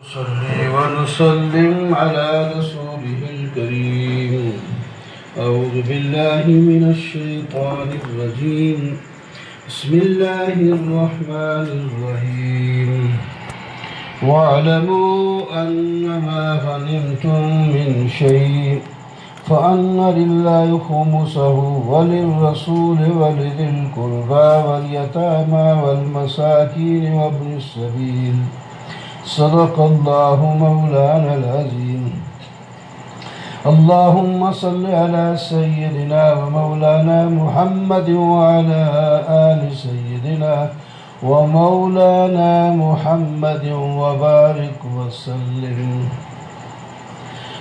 صلي ونسلم على رسوله الكريم. أعوذ بالله من الشيطان الرجيم. بسم الله الرحمن الرحيم. واعلموا أنما غنمتم من شيء فأن لله خمسه وللرسول ولذي القربى واليتامى والمساكين وابن السبيل. صدق الله مولانا العظيم. اللهم صل على سيدنا ومولانا محمد وعلى آل سيدنا ومولانا محمد وبارك وسلم.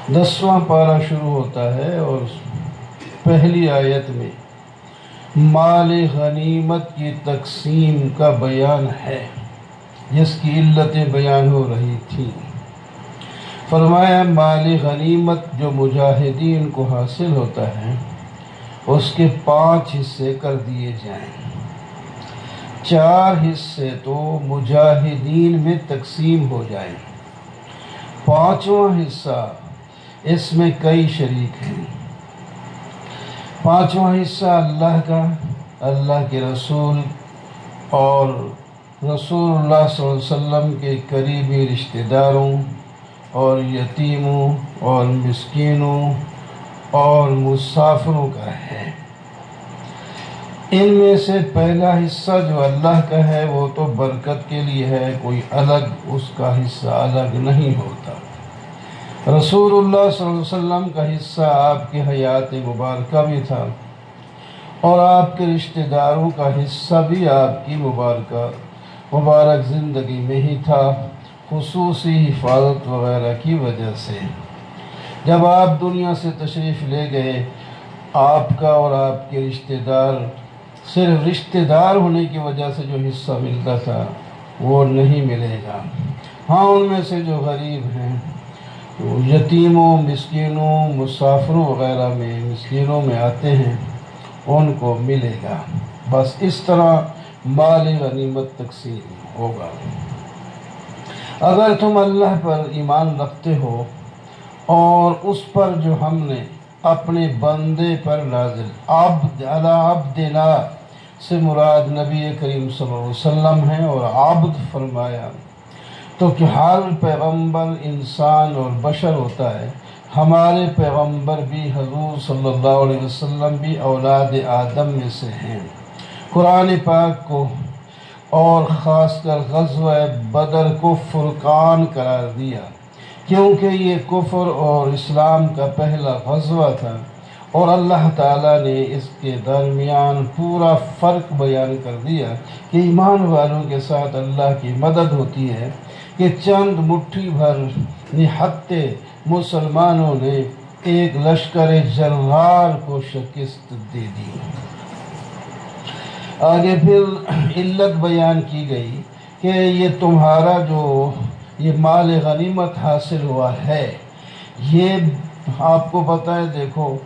10واں پارہ شروع ہوتا ہے اور پہلی آیت میں مال غنیمت کی تقسیم کا بیان ہے جس کی علتیں بیان ہو رہی تھیں. فرمایا مال غنیمت جو مجاہدین کو حاصل ہوتا ہے اس کے 5 حصے کر دیے جائیں. 4 حصے تو مجاہدین میں تقسیم ہو جائیں. 5واں حصہ اس میں کئی شریک ہیں. 5واں حصہ اللہ کا، اللہ کے رسول اور رسول اللہ صلی اللہ علیہ وسلم کے قریبی رشتہ داروں اور یتیموں اور مسکینوں اور مسافروں کا ہے. ان میں سے پہلا حصہ جو اللہ کا ہے وہ تو برکت کے لیے ہے، کوئی الگ اس کا حصہ الگ نہیں ہوتا. رسول اللہ صلی اللہ علیہ وسلم کا حصہ آپ کی حیات مبارکہ بھی تھا اور آپ کے رشتہ داروں کا حصہ بھی آپ کی مبارک زندگی میں ہی تھا، خصوصی حفاظت وغیرہ کی وجہ سے. جب آپ دنیا سے تشریف لے گئے آپ کا اور آپ کے رشتہ دار، صرف رشتہ دار ہونے کی وجہ سے جو حصہ ملتا تھا وہ نہیں ملے گا. ہاں ان میں سے جو غریب ہیں یتیموں، مسکینوں، مسافروں وغیرہ میں، مسکینوں میں آتے ہیں ان کو ملے گا. بس اس طرح مال غنیمت تقسیم ہوگا. اگر تم اللہ پر ایمان رکھتے ہو اور اس پر جو ہم نے اپنے بندے پر نازل، عبدنا سے مراد نبی کریم صلی اللہ علیہ وسلم ہیں اور عبد فرمایا تو کہ ہر پیغمبر انسان اور بشر ہوتا ہے. ہمارے پیغمبر بھی حضور صلی اللہ علیہ وسلم بھی اولاد آدم میں سے ہیں. قرآن پاک کو اور خاص کر غزوہ بدر کو فرقان قرار دیا کیونکہ یہ کفر اور اسلام کا پہلا غزوہ تھا اور اللہ تعالیٰ نے اس کے درمیان پورا فرق بیان کر دیا کہ ایمان والوں کے ساتھ اللہ کی مدد ہوتی ہے کہ چند مٹھی بھر نہتے مسلمانوں نے ایک لشکر جرار کو شکست دے دی. آگے پھر علت بیان کی گئی کہ یہ تمہارا جو یہ مال غنیمت حاصل ہوا ہے یہ آپ کو پتہ ہے. دیکھو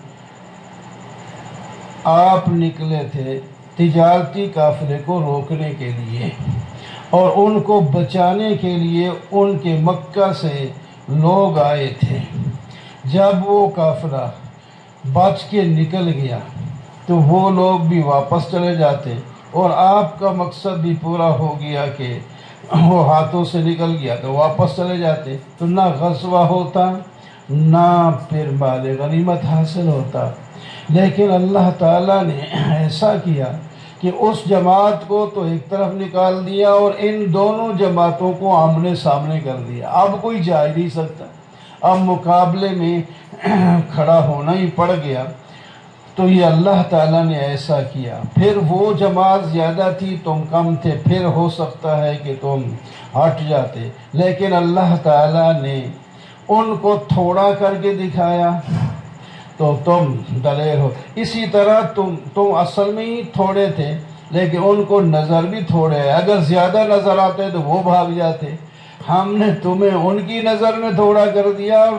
آپ نکلے تھے تجارتی قافلے کو روکنے کے لیے اور ان کو بچانے کے لیے ان کے مکہ سے لوگ آئے تھے. جب وہ قافلہ بچ کے نکل گیا تو وہ لوگ بھی واپس چلے جاتے اور آپ کا مقصد بھی پورا ہو گیا کہ وہ ہاتھوں سے نکل گیا تو واپس چلے جاتے، تو نہ غزوہ ہوتا نہ پھر مال غنیمت حاصل ہوتا. لیکن اللہ تعالیٰ نے ایسا کیا کہ اس جماعت کو تو ایک طرف نکال دیا اور ان دونوں جماعتوں کو آمنے سامنے کر دیا. اب کوئی جا ہی نہیں سکتا، اب مقابلے میں کھڑا ہونا ہی پڑ گیا. تو یہ اللہ تعالیٰ نے ایسا کیا. پھر وہ جماعت زیادہ تھی، تم کم تھے، پھر ہو سکتا ہے کہ تم ہٹ جاتے، لیکن اللہ تعالیٰ نے ان کو تھوڑا کر کے دکھایا تو تم دلیر ہو. اسی طرح تم اصل میں ہی تھوڑے تھے لیکن ان کو نظر بھی تھوڑے ہے. اگر زیادہ نظر آتے تو وہ بھاگ جاتے. ہم نے تمہیں ان کی نظر میں تھوڑا کر دیا اور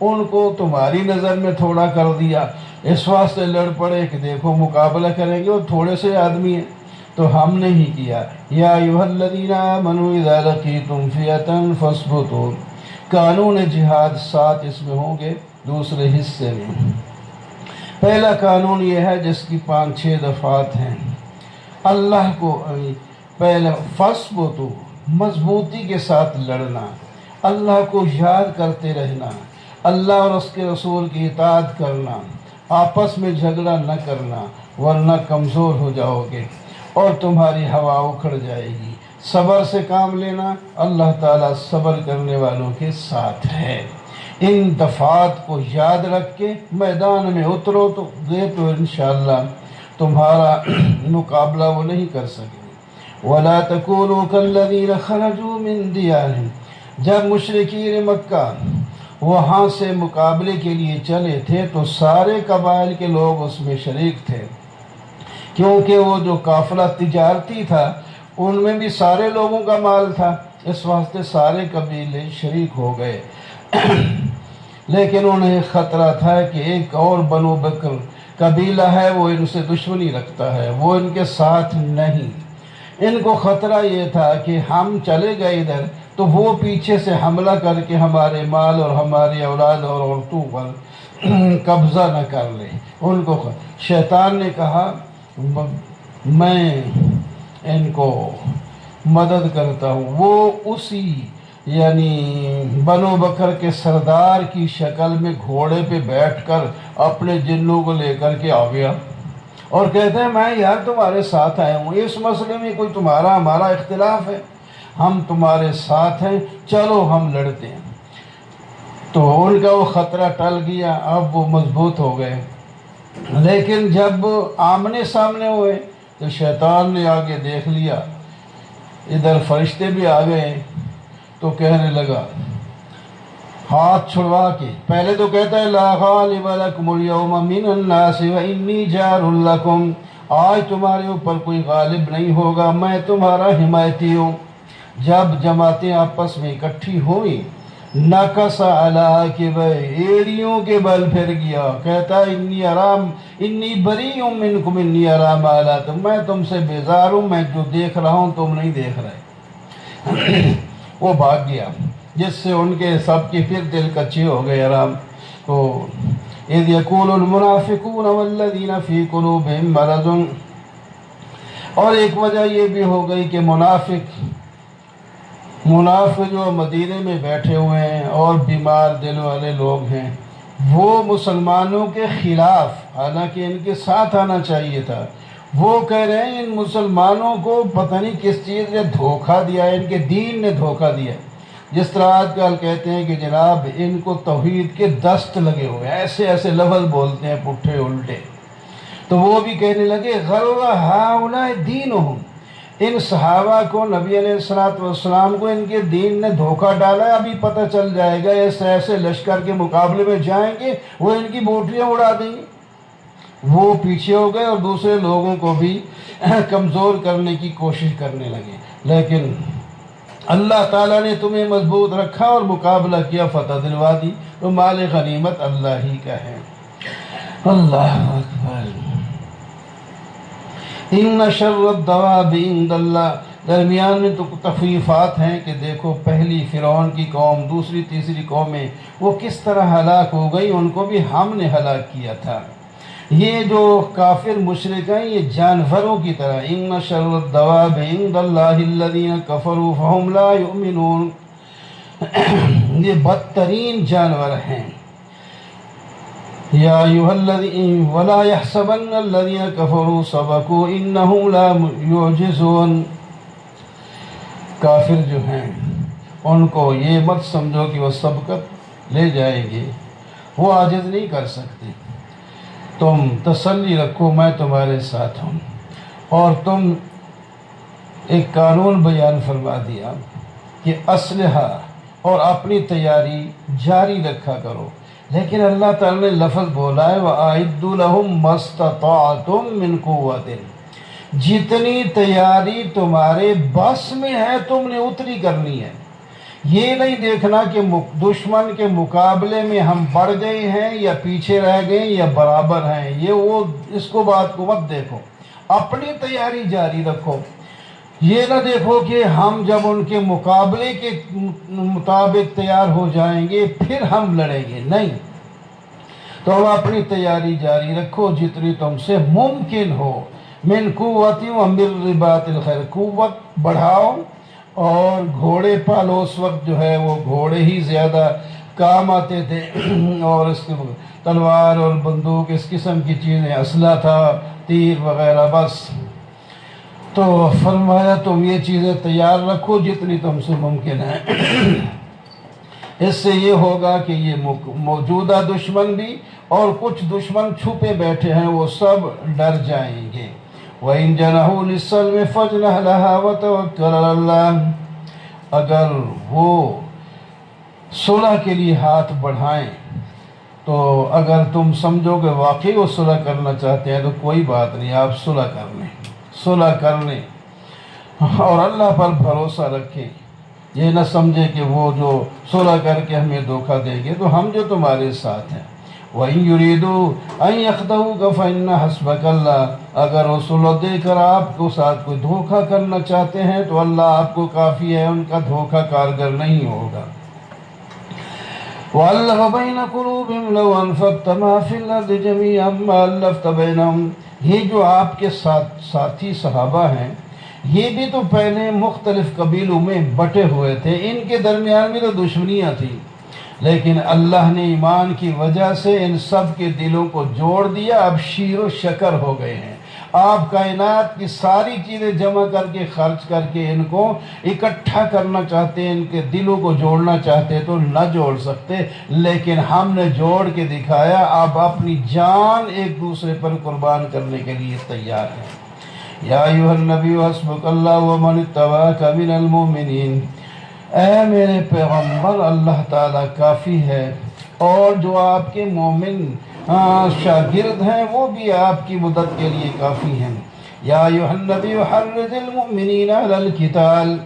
ان کو تمہاری نظر میں تھوڑا کر دیا. اس واسطے لڑ پڑے کہ دیکھو مقابلہ کریں گے اور تھوڑے سے آدمی ہیں تو ہم نے ہی کیا۔ یا ایھا الذین آمنوا اذا لقیتم فئۃ فاثبتوا، قانون جہاد 7 اس میں ہوں گے دوسرے حصے میں۔ پہلا قانون یہ ہے جس کی 5-6 دفعات ہیں، اللہ کو پہلے فاثبتوا، مضبوطی کے ساتھ لڑنا، اللہ کو یاد کرتے رہنا، اللہ اور اس کے رسول کی اطاعت کرنا، آپس میں جھگڑا نہ کرنا ورنہ کمزور ہو جاؤ گے اور تمہاری ہوا اکھڑ جائے گی۔ صبر سے کام لینا، اللہ تعالیٰ صبر کرنے والوں کے ساتھ ہے۔ ان دفعات کو یاد رکھ کے میدان میں اترو تو انشاءاللہ تمہارا مقابلہ وہ نہیں کر سکیں گے۔ وَلَا تَكُونُوا كَالَّذِينَ خَرَجُوا مِن دِيَارِهِمْ، جب مشرکین مکہ وہاں سے مقابلے کے لیے چلے تھے تو سارے قبائل کے لوگ اس میں شریک تھے، کیونکہ وہ جو قافلہ تجارتی تھا ان میں بھی سارے لوگوں کا مال تھا، اس واسطے سارے قبیلے شریک ہو گئے۔ لیکن انہیں خطرہ تھا کہ ایک اور بنو بکر قبیلہ ہے، وہ ان سے دشمنی رکھتا ہے، وہ ان کے ساتھ نہیں۔ ان کو خطرہ یہ تھا کہ ہم چلے گئے ادھر تو وہ پیچھے سے حملہ کر کے ہمارے مال اور ہماری اولاد اور عورتوں پر قبضہ نہ کر لے۔ ان کو شیطان نے کہا میں ان کو مدد کرتا ہوں۔ وہ اسی یعنی بنو بکر کے سردار کی شکل میں گھوڑے پہ بیٹھ کر اپنے جنوں کو لے کر کے آ گیا اور کہتے ہیں میں یار تمہارے ساتھ آیا ہوں، اس مسئلے میں کوئی تمہارا ہمارا اختلاف ہے، ہم تمہارے ساتھ ہیں، چلو ہم لڑتے ہیں۔ تو ان کا وہ خطرہ ٹل گیا، اب وہ مضبوط ہو گئے۔ لیکن جب آمنے سامنے ہوئے تو شیطان نے آگے دیکھ لیا، ادھر فرشتے بھی آ گئے تو کہنے لگا ہاتھ چھڑوا کے، پہلے تو کہتا ہے لا غالب لکم اليوم من الناس وانی جار لکم، آج تمہارے اوپر کوئی غالب نہیں ہوگا، میں تمہارا حمایتی ہوں۔ جب جماعتیں آپس میں اکٹھی ہوئیں نَكَسَ عَلَىٰ عَقِبَيْهِ، ایڑیوں کے بل پھر گیا، کہتا انی بریء منکم انی ارا ما لا ترون، میں تم سے بیزار ہوں، میں جو دیکھ رہا ہوں تم نہیں دیکھ رہے۔ وہ بھاگ گیا، جس سے ان کے سب کے پھر دل کچے ہو گئے آرام کو۔ اذ یقول المنافقون والذین فی قلوبہم مرض، اور ایک وجہ یہ بھی ہو گئی کہ منافق جو مدینے میں بیٹھے ہوئے ہیں اور بیمار دل والے لوگ ہیں، وہ مسلمانوں کے خلاف، حالانکہ ان کے ساتھ آنا چاہیے تھا، وہ کہہ رہے ہیں ان مسلمانوں کو پتہ نہیں کس چیز نے دھوکہ دیا، ان کے دین نے دھوکہ دیا۔ جس طرح آج کل کہتے ہیں کہ جناب ان کو توحید کے دست لگے ہوئے، ایسے ایسے لفظ بولتے ہیں پٹھے الٹے، تو وہ بھی کہنے لگے غر ہؤلاء دینہم، ان صحابہ کو نبی علیہ السلام کو ان کے دین نے دھوکہ ڈالا ہے، ابھی پتہ چل جائے گا، ایسے ایسے لشکر کے مقابلے میں جائیں گے وہ ان کی بوٹیاں اڑا دیں گے۔ وہ پیچھے ہو گئے اور دوسرے لوگوں کو بھی کمزور کرنے کی کوشش کرنے لگے، لیکن اللہ تعالیٰ نے تمہیں مضبوط رکھا اور مقابلہ کیا، فتح دلوا دی، تو مال غنیمت اللہ ہی کا ہے۔ اللہ اکبر۔ ان شر الدواب عند اللہ، درمیان میں تو تخفیفات ہیں کہ دیکھو پہلی فرعون کی قوم، دوسری تیسری قومیں وہ کس طرح ہلاک ہو گئی، ان کو بھی ہم نے ہلاک کیا تھا۔ یہ جو کافر مشرک ہیں یہ جانوروں کی طرح، ان شر الدواب عند اللہ الذین کفروا فہم لا یؤمنون، یہ بدترین جانور ہیں۔ یا ایھا الذین ولا یحسبن الذین کفروا سبقوا انہم لا یعجزون، کافر جو ہیں ان کو یہ مت سمجھو کہ وہ سبقت لے جائیں گے، وہ عاجز نہیں کر سکتے۔ تم تسلی رکھو میں تمہارے ساتھ ہوں۔ اور تم ایک قانون بیان فرما دیا کہ اسلحہ اور اپنی تیاری جاری رکھا کرو، لیکن اللہ تعالی نے لفظ بولا ہے وَأَعِدُّوا لَهُم مَّا اسْتَطَعْتُم مِّن قُوَّةٍ، جتنی تیاری تمہارے بس میں ہے تم نے اتنی کرنی ہے۔ یہ نہیں دیکھنا کہ دشمن کے مقابلے میں ہم بڑھ گئے ہیں یا پیچھے رہ گئے یا برابر ہیں، یہ وہ اس کو بات کو مت دیکھو، اپنی تیاری جاری رکھو. یہ نہ دیکھو کہ ہم جب ان کے مقابلے کے مطابق تیار ہو جائیں گے پھر ہم لڑیں گے، نہیں. تو اپنی تیاری جاری رکھو جتنی تم سے ممکن ہو. من قوت و من رباط الخیل، قوت بڑھاؤ اور گھوڑے پالو. اس وقت جو ہے وہ گھوڑے ہی زیادہ کام آتے تھے اور اس کے تلوار اور بندوق اس قسم کی چیزیں، اسلحہ تھا، تیر وغیرہ بس. تو فرمایا تم یہ چیزیں تیار رکھو جتنی تم سے ممکن ہے. اس سے یہ ہوگا کہ یہ موجودہ دشمن بھی اور کچھ دشمن چھپے بیٹھے ہیں وہ سب ڈر جائیں گے. وَإِن جَنَحُوا لِلسَّلْمِ فَاجْنَحْ لَهَا وَتَوَكَّلْ عَلَى اللَّهِ، اگر وہ صلح کے لیے ہاتھ بڑھائیں تو اگر تم سمجھو کہ واقعی وہ صلح کرنا چاہتے ہیں تو کوئی بات نہیں، آپ صلح کر لیں اور اللہ پر بھروسہ رکھیں. یہ نہ سمجھیں کہ وہ جو صلح کر کے ہمیں دھوکہ دیں گے، تو ہم جو تمہارے ساتھ ہیں. وَإِن يُرِيدُوا أَن يَخْدَعُوكَ فَإِنَّ حَسْبَكَ اللَّهُ، اگر وہ صلح دے کر آپ کو ساتھ کوئی دھوکہ کرنا چاہتے ہیں تو اللہ آپ کو کافی ہے، ان کا دھوکہ کارگر نہیں ہوگا. وَأَلَّفَ بَيْنَ قُلُوبِهِمْ لَوْ أَنفَقْتَ مَا فِي الْأَرْضِ جَمِيعًا مَا أَلَّفْتَ بَيْنَهُمْ. یہ جو آپ کے ساتھی صحابہ ہیں یہ بھی تو پہلے مختلف قبیلوں میں بٹے ہوئے تھے، ان کے درمیان بھی تو دشمنیاں تھیں، لیکن اللہ نے ایمان کی وجہ سے ان سب کے دلوں کو جوڑ دیا. اب شیر و شکر ہو گئے ہیں. آپ کائنات کی ساری چیزیں جمع کر کے خرچ کر کے ان کو اکٹھا کرنا چاہتے ہیں، ان کے دلوں کو جوڑنا چاہتے تو نہ جوڑ سکتے، لیکن ہم نے جوڑ کے دکھایا. آپ اپنی جان ایک دوسرے پر قربان کرنے کے لیے تیار ہیں. یا ایھا النبی حسبک اللہ ومن اتبعک من المؤمنین، اے میرے پیغمبر اللہ تعالیٰ کافی ہے اور جو آپ کے مومن شاگرد ہیں وہ بھی آپ کی مدد کے لیے کافی ہیں. یا ایھا النبی حرض المؤمنین علی القتال،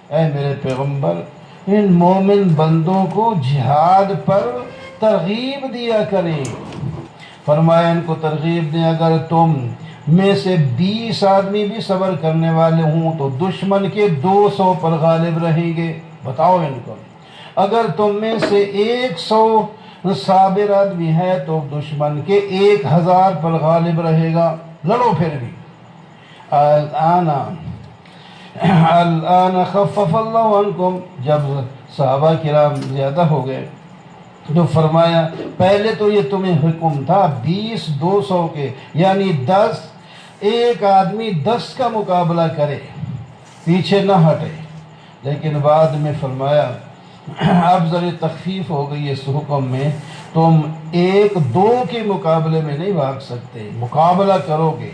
اے میرے پیغمبر ان مومن بندوں کو جہاد پر ترغیب دیا کریں. فرمایا ان کو ترغیب دیں اگر تم میں سے 20 آدمی بھی صبر کرنے والے ہوں تو دشمن کے 200 پر غالب رہیں گے. بتاؤ ان کو اگر تم میں سے 100 صابر آدمی ہے تو دشمن کے 1000 پر غالب رہے گا. لڑو پھر بھی. الان خفف اللہ عنکم، جب صحابہ کرام زیادہ ہو گئے تو فرمایا پہلے تو یہ تمہیں حکم تھا 20 200 کے، یعنی 10، ایک آدمی 10 کا مقابلہ کرے، پیچھے نہ ہٹے. لیکن بعد میں فرمایا اب ذرا تخفیف ہو گئی اس حکم میں، تم 1 2 کے مقابلے میں نہیں بھاگ سکتے، مقابلہ کرو گے.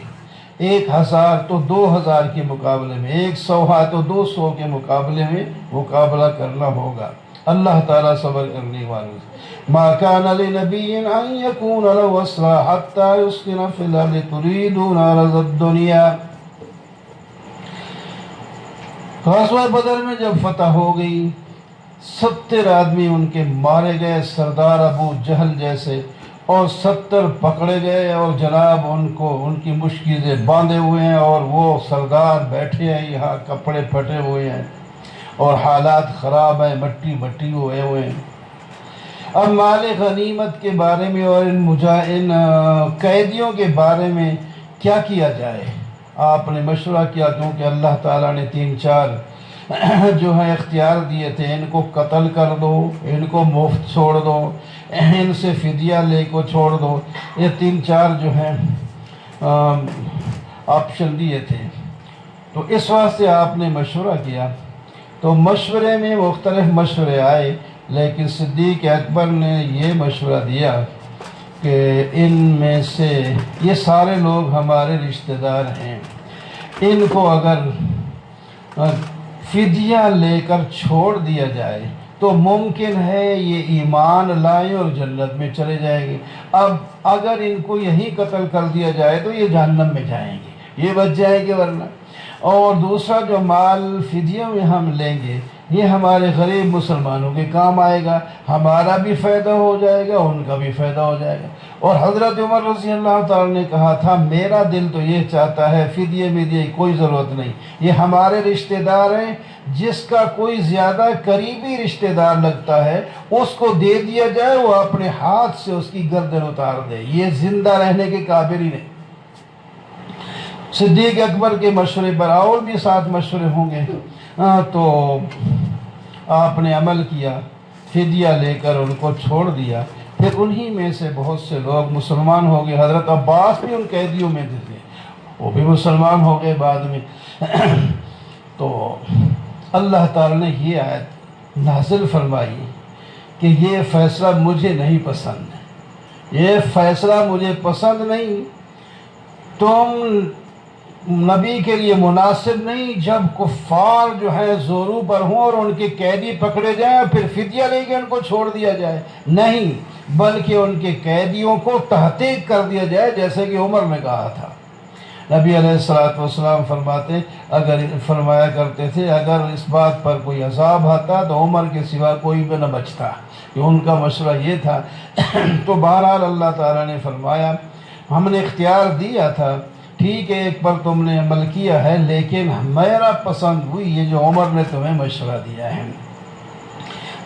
1000 تو 2000 کے مقابلے میں، 100 ہے تو 200 کے مقابلے میں مقابلہ کرنا ہوگا. اللہ تعالیٰ صبر کرنے والوں سے. ما كان لنبي ان يكون له اسرى حتى يسخن في الارض تريدون عرض الدنيا. غزوہ بدر میں جب فتح ہو گئی 70 آدمی ان کے مارے گئے، سردار ابو جہل جیسے، اور 70 پکڑے گئے اور جناب ان کو ان کی مشکلیں باندھے ہوئے ہیں اور وہ سردار بیٹھے ہیں یہاں، کپڑے پھٹے ہوئے ہیں اور حالات خراب ہیں، مٹی ہوئے ہیں. اب مال غنیمت کے بارے میں اور ان قیدیوں کے بارے میں کیا کیا جائے؟ آپ نے مشورہ کیا، کیونکہ اللہ تعالیٰ نے 3-4 جو ہیں اختیار دیے تھے، ان کو قتل کر دو، ان کو مفت چھوڑ دو، ان سے فدیہ لے کو چھوڑ دو. یہ 3-4 جو ہیں آپشن دیے تھے. تو اس واسطے آپ نے مشورہ کیا. تو مشورے میں مختلف مشورے آئے، لیکن صدیق اکبر نے یہ مشورہ دیا کہ ان میں سے یہ سارے لوگ ہمارے رشتہ دار ہیں، ان کو اگر فدیہ لے کر چھوڑ دیا جائے تو ممکن ہے یہ ایمان لائیں اور جنت میں چلے جائیں گے. اب اگر ان کو یہیں قتل کر دیا جائے تو یہ جہنم میں جائیں گے. یہ بچ جائیں گے ورنہ۔ اور دوسرا جو مال فدیہ میں ہم لیں گے یہ ہمارے غریب مسلمانوں کے کام آئے گا، ہمارا بھی فائدہ ہو جائے گا، ان کا بھی فائدہ ہو جائے گا۔ اور حضرت عمر رضی اللہ تعالیٰ نے کہا تھا میرا دل تو یہ چاہتا ہے فدیے میں دی کوئی ضرورت نہیں، یہ ہمارے رشتہ دار ہیں، جس کا کوئی زیادہ قریبی رشتہ دار لگتا ہے اس کو دے دیا جائے، وہ اپنے ہاتھ سے اس کی گردن اتار دے، یہ زندہ رہنے کے قابل ہی نہیں۔ صدیق اکبر کے مشورے پر اور بھی 7 مشورے ہوں گے، تو آپ نے عمل کیا، فدیہ لے کر ان کو چھوڑ دیا۔ پھر انہی میں سے بہت سے لوگ مسلمان ہو گئے، حضرت عباس بھی ان قیدیوں میں تھے، وہ بھی مسلمان ہو گئے بعد میں۔ تو اللہ تعالیٰ نے یہ آیت نازل فرمائی کہ یہ فیصلہ مجھے نہیں پسند، یہ فیصلہ مجھے پسند نہیں، تم نبی کے لیے مناسب نہیں جب کفار جو ہیں زوروں پر ہوں اور ان کے قیدی پکڑے جائیں اور پھر فدیہ لے کے ان کو چھوڑ دیا جائے، نہیں، بلکہ ان کے قیدیوں کو تحقیق کر دیا جائے، جیسے کہ عمر نے کہا تھا۔ نبی علیہ السلام فرمایا کرتے تھے اگر اس بات پر کوئی عذاب آتا تو عمر کے سوا کوئی بھی نہ بچتا، کہ ان کا مشورہ یہ تھا۔ تو بہرحال اللہ تعالیٰ نے فرمایا ہم نے اختیار دیا تھا، ٹھیک ہے ایک پر تم نے عمل کیا ہے، لیکن میرا پسند ہوئی یہ جو عمر نے تمہیں مشورہ دیا ہے۔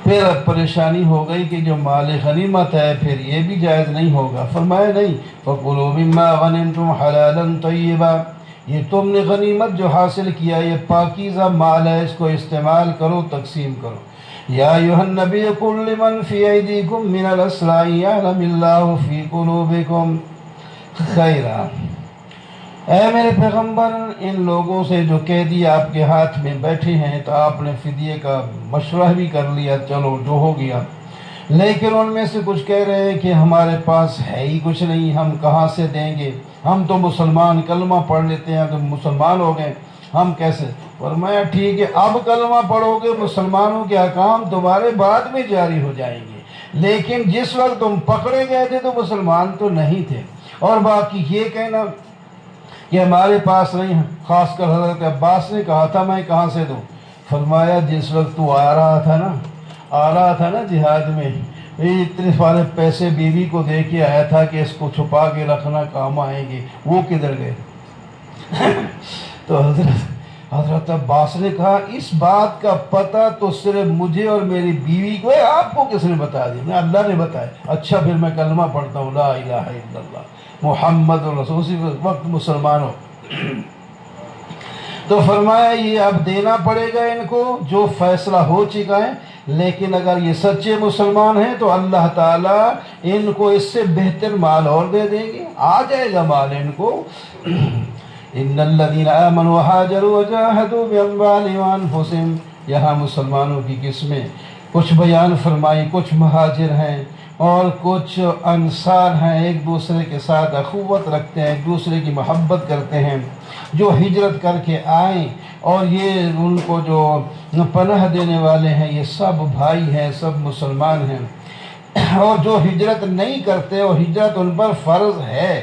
پھر اب پریشانی ہو گئی کہ جو مال غنیمت ہے پھر یہ بھی جائز نہیں ہوگا، فرمایا نہیں، فَكُلُوا مِمَّا غَنِمْتُمْ حَلَالًا طَيِّبًا، یہ تم نے غنیمت جو حاصل کیا یہ پاکیزہ مال ہے، اس کو استعمال کرو، تقسیم کرو۔ یا ایھا النبی قل لمن فی ایدیکم من الاسرى یعلم اللہ فی قلوبکم خیرا، اے میرے پیغمبر ان لوگوں سے جو قیدی آپ کے ہاتھ میں بیٹھے ہیں تو آپ نے فدیے کا مشورہ بھی کر لیا، چلو جو ہو گیا، لیکن ان میں سے کچھ کہہ رہے ہیں کہ ہمارے پاس ہے ہی کچھ نہیں، ہم کہاں سے دیں گے، ہم تو مسلمان کلمہ پڑھ لیتے ہیں تو مسلمان ہو گئے، ہم کیسے؟ فرمایا ٹھیک ہے اب کلمہ پڑھو گے مسلمانوں کے احکام تمہارے بعد میں جاری ہو جائیں گے، لیکن جس وقت تم پکڑے گئے تھے تو مسلمان تو نہیں تھے۔ اور باقی یہ کہنا کہ ہمارے پاس نہیں ہے، خاص کر حضرت عباس نے کہا تھا میں کہاں سے دوں، فرمایا جس وقت تو آ رہا تھا نا جہاد میں، اتنے سارے پیسے بیوی کو دے کے آیا تھا کہ اس کو چھپا کے رکھنا کام آئیں گے، وہ کدھر گئے؟ تو حضرت عباس نے کہا اس بات کا پتہ تو صرف مجھے اور میری بیوی کو ہے، آپ کو کس نے بتا دیا؟ میں اللہ نے بتایا۔ اچھا پھر میں کلمہ پڑھتا ہوں لا الہ الا اللہ محمد رسول، اسی وقت مسلمان ہو۔ تو فرمایا یہ اب دینا پڑے گا ان کو جو فیصلہ ہو چکا ہے، لیکن اگر یہ سچے مسلمان ہیں تو اللہ تعالیٰ ان کو اس سے بہتر مال اور دے دیں گے، آ جائے گا مال ان کو۔ ان الذین آمنوا وہاجروا وجاہدوا باموالہم وانفسہم، یہاں مسلمانوں کی قسمیں کچھ بیان فرمائی، کچھ مہاجر ہیں اور کچھ انصار ہیں، ایک دوسرے کے ساتھ اخوت رکھتے ہیں، ایک دوسرے کی محبت کرتے ہیں، جو ہجرت کر کے آئیں، اور یہ ان کو جو پناہ دینے والے ہیں یہ سب بھائی ہیں، سب مسلمان ہیں۔ اور جو ہجرت نہیں کرتے اور ہجرت ان پر فرض ہے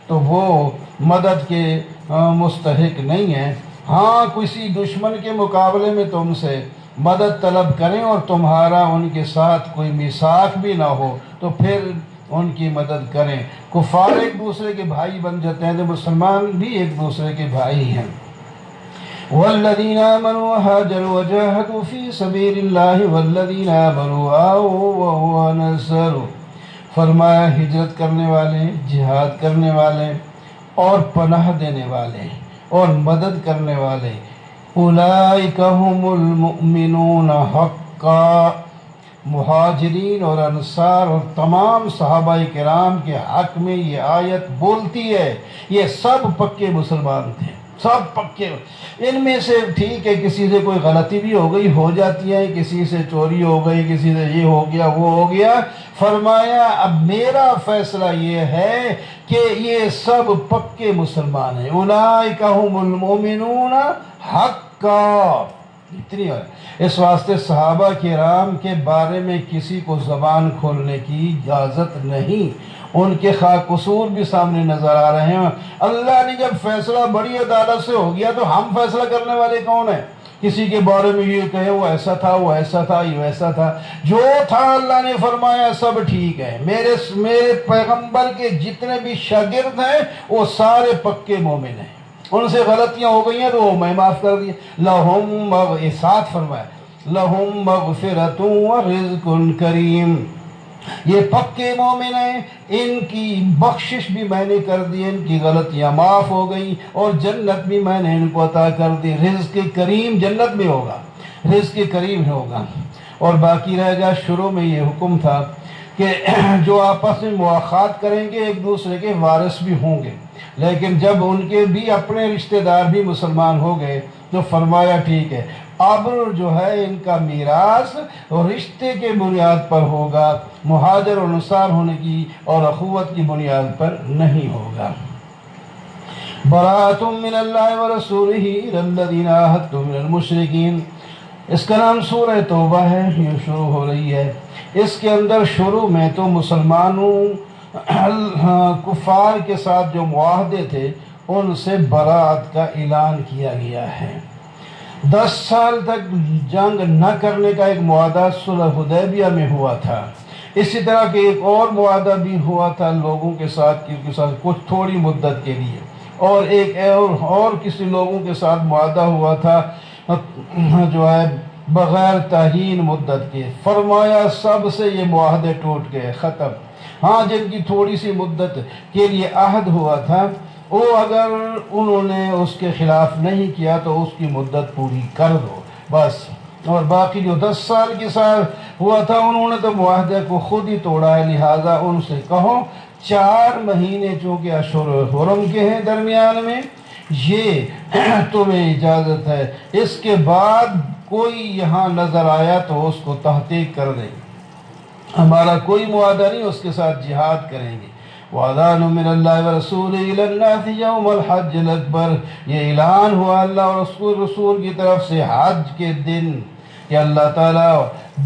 تو وہ مدد کے مستحق نہیں ہیں۔ ہاں کسی دشمن کے مقابلے میں تم سے مدد طلب کریں اور تمہارا ان کے ساتھ کوئی میثاق بھی نہ ہو تو پھر ان کی مدد کریں۔ کفار ایک دوسرے کے بھائی بن جاتے ہیں تو مسلمان بھی ایک دوسرے کے بھائی ہیں۔ والذین آمنوا وہاجروا وجاہدوا فی سبیل اللہ والذین آمنوا آووا ونصروا، فرمایا ہجرت کرنے والے، جہاد کرنے والے اور پناہ دینے والے اور مدد کرنے والے، اولئک ھم المؤمنون حقا، مہاجرین اور انصار اور تمام صحابہ کرام کے حق میں یہ آیت بولتی ہے، یہ سب پکے مسلمان تھے، سب پکے۔ ان میں سے ٹھیک ہے کسی سے کوئی غلطی بھی ہو گئی، ہو جاتی ہے، کسی سے چوری ہو گئی، کسی سے یہ ہو گیا وہ ہو گیا، فرمایا اب میرا فیصلہ یہ ہے کہ یہ سب پکے مسلمان ہیں، اولئک ھم المؤمنون حقا، اتنی ہے۔ اس واسطے صحابہ کرام کے بارے میں کسی کو زبان کھولنے کی اجازت نہیں، ان کے خواہ قصور بھی سامنے نظر آ رہے ہیں۔ اللہ نے جب فیصلہ بڑی عدالت سے ہو گیا تو ہم فیصلہ کرنے والے کون ہیں؟ کسی کے بارے میں یہ کہے وہ ایسا تھا، وہ ایسا تھا، یہ ویسا تھا، جو تھا اللہ نے فرمایا سب ٹھیک ہے۔ میرے پیغمبر کے جتنے بھی شاگرد ہیں وہ سارے پکے مومن ہیں، ان سے غلطیاں ہو گئی ہیں تو وہ میں معاف کر دیا۔ لہم ساتھ فرمایا لہم مغفرۃ ورزق کریم، یہ پکے مومن ہیں، ان کی بخشش بھی میں نے کر دی، ان کی غلطیاں معاف ہو گئی اور جنت بھی میں نے ان کو عطا کر دی۔ رزق کریم جنت میں ہوگا، رزق کریم ہوگا۔ اور باقی رہ گیا شروع میں یہ حکم تھا کہ جو آپس میں مواخات کریں گے ایک دوسرے کے وارث بھی ہوں گے، لیکن جب ان کے بھی اپنے رشتہ دار بھی مسلمان ہو گئے تو فرمایا ٹھیک ہے، اب جو ہے ان کا میراث رشتے کے بنیاد پر ہوگا، مہاجر و انصار ہونے کی اور اخوت کی بنیاد پر نہیں ہوگا۔ براءۃ من اللہ ورسولہ الی الذین عاہدتم من المشرکین، اس کا نام سورہ توبہ ہے، یہ شروع ہو رہی ہے۔ اس کے اندر شروع میں تو مسلمانوں کفار کے ساتھ جو معاہدے تھے ان سے برات کا اعلان کیا گیا ہے۔ 10 سال تک جنگ نہ کرنے کا ایک معاہدہ صلح حدیبیہ میں ہوا تھا۔ اسی طرح کے ایک اور معاہدہ بھی ہوا تھا لوگوں کے ساتھ کچھ تھوڑی مدت کے لیے، اور ایک اور کسی لوگوں کے ساتھ معاہدہ ہوا تھا جو ہے بغیر تعیین مدت کے۔ فرمایا سب سے یہ معاہدے ٹوٹ گئے، ختم۔ ہاں جن کی تھوڑی سی مدت کے لیے عہد ہوا تھا وہ اگر انہوں نے اس کے خلاف نہیں کیا تو اس کی مدت پوری کر دو بس، اور باقی جو 10 سال کے ساتھ ہوا تھا انہوں نے تو معاہدے کو خود ہی توڑا ہے، لہٰذا ان سے کہو 4 مہینے چونکہ اشہر حرم کے ہیں درمیان میں، یہ تمہیں اجازت ہے، اس کے بعد کوئی یہاں نظر آیا تو اس کو تحقیق کر دیں، ہمارا کوئی معاہدہ نہیں، اس کے ساتھ جہاد کریں گے۔ وَأَذَانٌ مِّنَ اللَّهِ وَرَسُولِهِ إِلَى النَّاسِ يَوْمَ الْحَجِّ الْأَكْبَرِ، یہ اعلان ہوا اللہ اور رسول کی طرف سے حج کے دن کہ اللہ تعالیٰ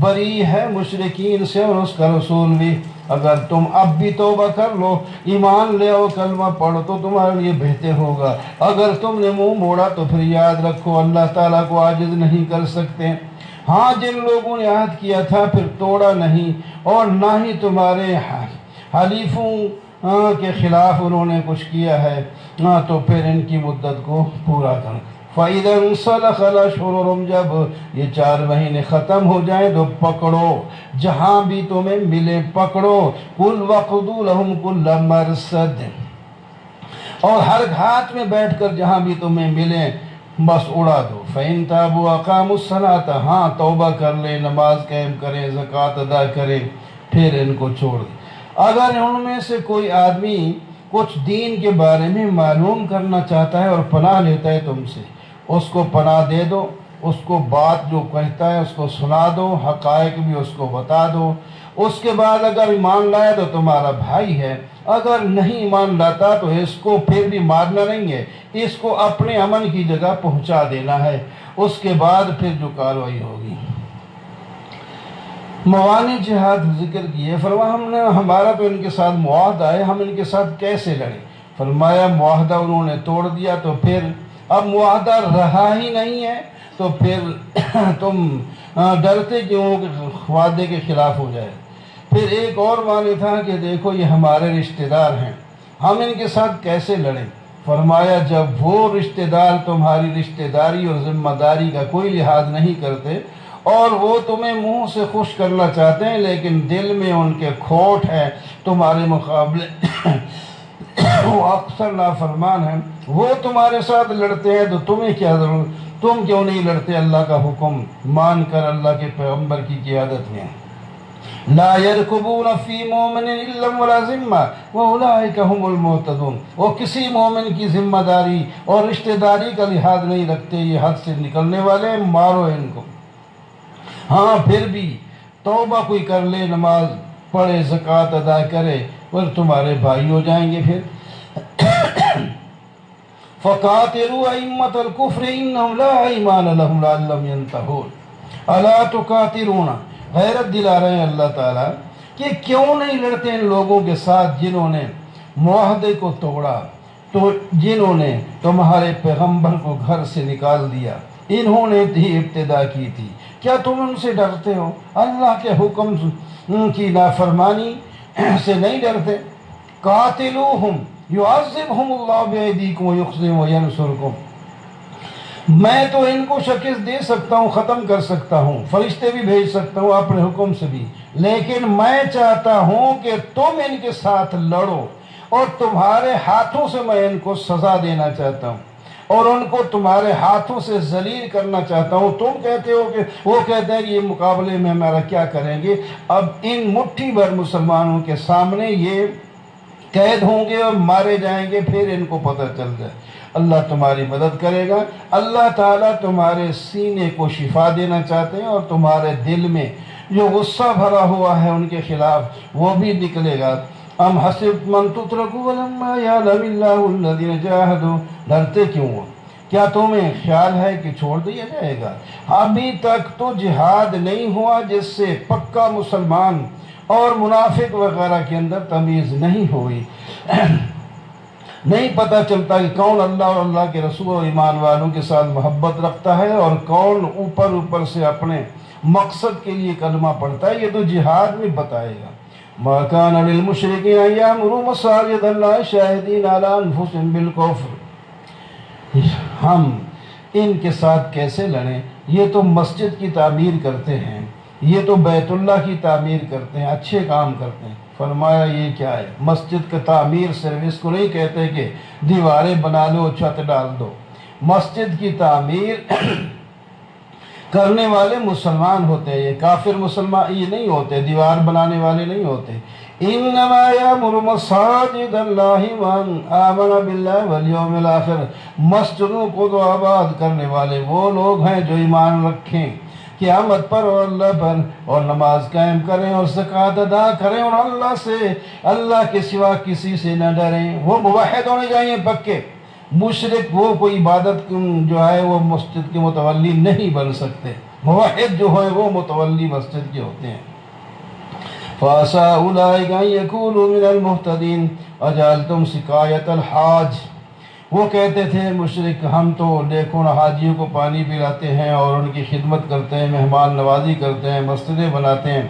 بری ہے مشرکین سے اور اس کا رسول بھی، اگر تم اب بھی توبہ کر لو، ایمان لے آؤ، کلمہ پڑھو تو تمہارے لیے بہتر ہوگا، اگر تم نے منہ موڑا تو پھر یاد رکھو اللہ تعالیٰ کو عاجز نہیں کر سکتے۔ ہاں جن لوگوں نے عہد کیا تھا پھر توڑا نہیں، اور نہ ہی تمہارے حلیفوں کے خلاف انہوں نے کچھ کیا ہے، تو پھر ان کی مدت کو پورا کرو۔ فَإِذَا انْسَلَخَ الْأَشْهُرُ، جب یہ 4 مہینے ختم ہو جائیں تو پکڑو، جہاں بھی تمہیں ملے پکڑو، کل وَقْضُوا لَهُمْ كُلَّ مَرْصَدٍ، اور ہر گھاٹ میں بیٹھ کر جہاں بھی تمہیں ملیں بس اڑا دو۔ فَإِن تَابُوا وَأَقَامُوا الصَّلَاةَ، ہاں توبہ کر لیں، نماز قائم کریں، زکوٰۃ ادا کریں، پھر ان کو چھوڑ دیں۔ اگر ان میں سے کوئی آدمی کچھ دین کے بارے میں معلوم کرنا چاہتا ہے اور پناہ لیتا ہے تم سے، اس کو پناہ دے دو، اس کو بات جو کہتا ہے اس کو سنا دو، حقائق بھی اس کو بتا دو، اس کے بعد اگر ایمان لائے تو تمہارا بھائی ہے، اگر نہیں ایمان لاتا تو اس کو پھر بھی مارنا نہیں ہے، اس کو اپنے امن کی جگہ پہنچا دینا ہے، اس کے بعد پھر جو کارروائی ہوگی۔ موانع جہاد ذکر کیے، فرمایا ہمارا تو ان کے ساتھ معاہدہ ہے، ہم ان کے ساتھ کیسے لڑیں؟ فرمایا معاہدہ انہوں نے توڑ دیا تو پھر اب معاہدہ رہا ہی نہیں ہے تو پھر تم ڈرتے کیوں کہ وعدے کے خلاف ہو جائے۔ پھر ایک اور معنی تھا کہ دیکھو یہ ہمارے رشتہ دار ہیں، ہم ان کے ساتھ کیسے لڑیں؟ فرمایا جب وہ رشتہ دار تمہاری رشتہ داری اور ذمہ داری کا کوئی لحاظ نہیں کرتے اور وہ تمہیں منہ سے خوش کرنا چاہتے ہیں لیکن دل میں ان کے کھوٹ ہے تمہارے مقابلے وہ اکثر نافرمان ہیں، وہ تمہارے ساتھ لڑتے ہیں تو تمہیں کیا ضرورت، تم کیوں نہیں لڑتے اللہ کا حکم مان کر اللہ کے پیغمبر کی قیادت میں؟ لا يركبون في مؤمن الا ولا ذمہ واولئک هم المعتدون، وہ کسی مومن کی ذمہ داری اور رشتہ داری کا لحاظ نہیں رکھتے، یہ حد سے نکلنے والے، مارو ان کو۔ ہاں پھر بھی توبہ کوئی کر لے، نماز پڑھے، زکوٰۃ ادا کرے، اور تمہارے بھائی ہو جائیں گے پھر۔ فَقَاتِلُوا أَئِمَّةَ الْكُفْرِ إِنَّهُمْ لَا أَيْمَانَ لَهُمْ لَعَلَّهُمْ يَنْتَهُونَ، أَلَا تُقَاتِلُونَ، غیرت دلا رہے ہیں اللہ تعالیٰ، کہ کیوں نہیں لڑتے ان لوگوں کے ساتھ جنہوں نے معاہدے کو توڑا، تو جنہوں نے تمہارے پیغمبر کو گھر سے نکال دیا، انہوں نے ہی ابتدا کی تھی، کیا تم ان سے ڈرتے ہو؟ اللہ کے حکم کی نافرمانی سے نہیں ڈرتے؟ قاتلوہم یعذبہم اللہ بایدیکم ویخزیہم وینصرکم، میں تو ان کو شکست دے سکتا ہوں، ختم کر سکتا ہوں، فرشتے بھی بھیج سکتا ہوں اپنے حکم سے بھی، لیکن میں چاہتا ہوں کہ تم ان کے ساتھ لڑو، اور تمہارے ہاتھوں سے میں ان کو سزا دینا چاہتا ہوں، اور ان کو تمہارے ہاتھوں سے ذلیل کرنا چاہتا ہوں۔ تم کہتے ہو کہ وہ کہتے ہیں کہ یہ مقابلے میں ہمارا کیا کریں گے؟ اب ان مٹھی بھر مسلمانوں کے سامنے یہ قید ہوں گے اور مارے جائیں گے، پھر ان کو پتہ چل جائے۔ اللہ تمہاری مدد کرے گا، اللہ تعالیٰ تمہارے سینے کو شفا دینا چاہتے ہیں، اور تمہارے دل میں جو غصہ بھرا ہوا ہے ان کے خلاف وہ بھی نکلے گا۔ ام حسبتم ان تترکوا ولما یعلم اللہ الذین جاہدوا، ڈرتے کیوں ہو؟ کیا تمہیں خیال ہے کہ چھوڑ دیا جائے گا؟ ابھی تک تو جہاد نہیں ہوا جس سے پکا مسلمان اور منافق وغیرہ کے اندر تمیز نہیں ہوئی، نہیں پتہ چلتا کہ کون اللہ اور اللہ کے رسول اور ایمان والوں کے ساتھ محبت رکھتا ہے اور کون اوپر سے اپنے مقصد کے لیے کلمہ پڑھتا ہے۔ یہ تو جہاد میں بتائے گا۔ ما کان للمشرکین ان یعمروا مساجد اللہ شاہدین علی انفسہم بالکفر، ہم ان کے ساتھ کیسے لڑیں؟ یہ تو مسجد کی تعمیر کرتے ہیں، یہ تو بیت اللہ کی تعمیر کرتے ہیں، اچھے کام کرتے ہیں۔ فرمایا یہ کیا ہے؟ مسجد کا تعمیر صرف اس کو نہیں کہتے کہ دیواریں بنا لو، چھت ڈال دو۔ مسجد کی تعمیر کرنے والے مسلمان ہوتے ہیں، یہ کافر مسلمان یہ نہیں ہوتے، دیوار بنانے والے نہیں ہوتے۔ انما یامر مساجد اللہ من آمن باللہ والیوم الآخر، مسجدوں کو تو آباد کرنے والے وہ لوگ ہیں جو ایمان رکھیں قیامت پر اور اللہ پر، اور نماز قائم کریں اور زکوٰۃ ادا کریں، اور اللہ کے سوا کسی سے نہ ڈریں۔ وہ موحد ہونے چاہیے پکے، مشرک وہ کوئی عبادت جو ہے وہ مسجد کے متولی نہیں بن سکتے، موحد جو ہے وہ متولی مسجد کے ہوتے ہیں۔ فَعَسَىٰ أُولَٰئِكَ أَن يَكُونُوا مِنَ الْمُهْتَدِينَ أَجَعَلْتُمْ سِقَایَةَ الْحَاجِّ، وہ کہتے تھے مشرک، ہم تو دیکھو نا حاجیوں کو پانی پلاتے ہیں اور ان کی خدمت کرتے ہیں، مہمان نوازی کرتے ہیں، مسجدیں بناتے ہیں۔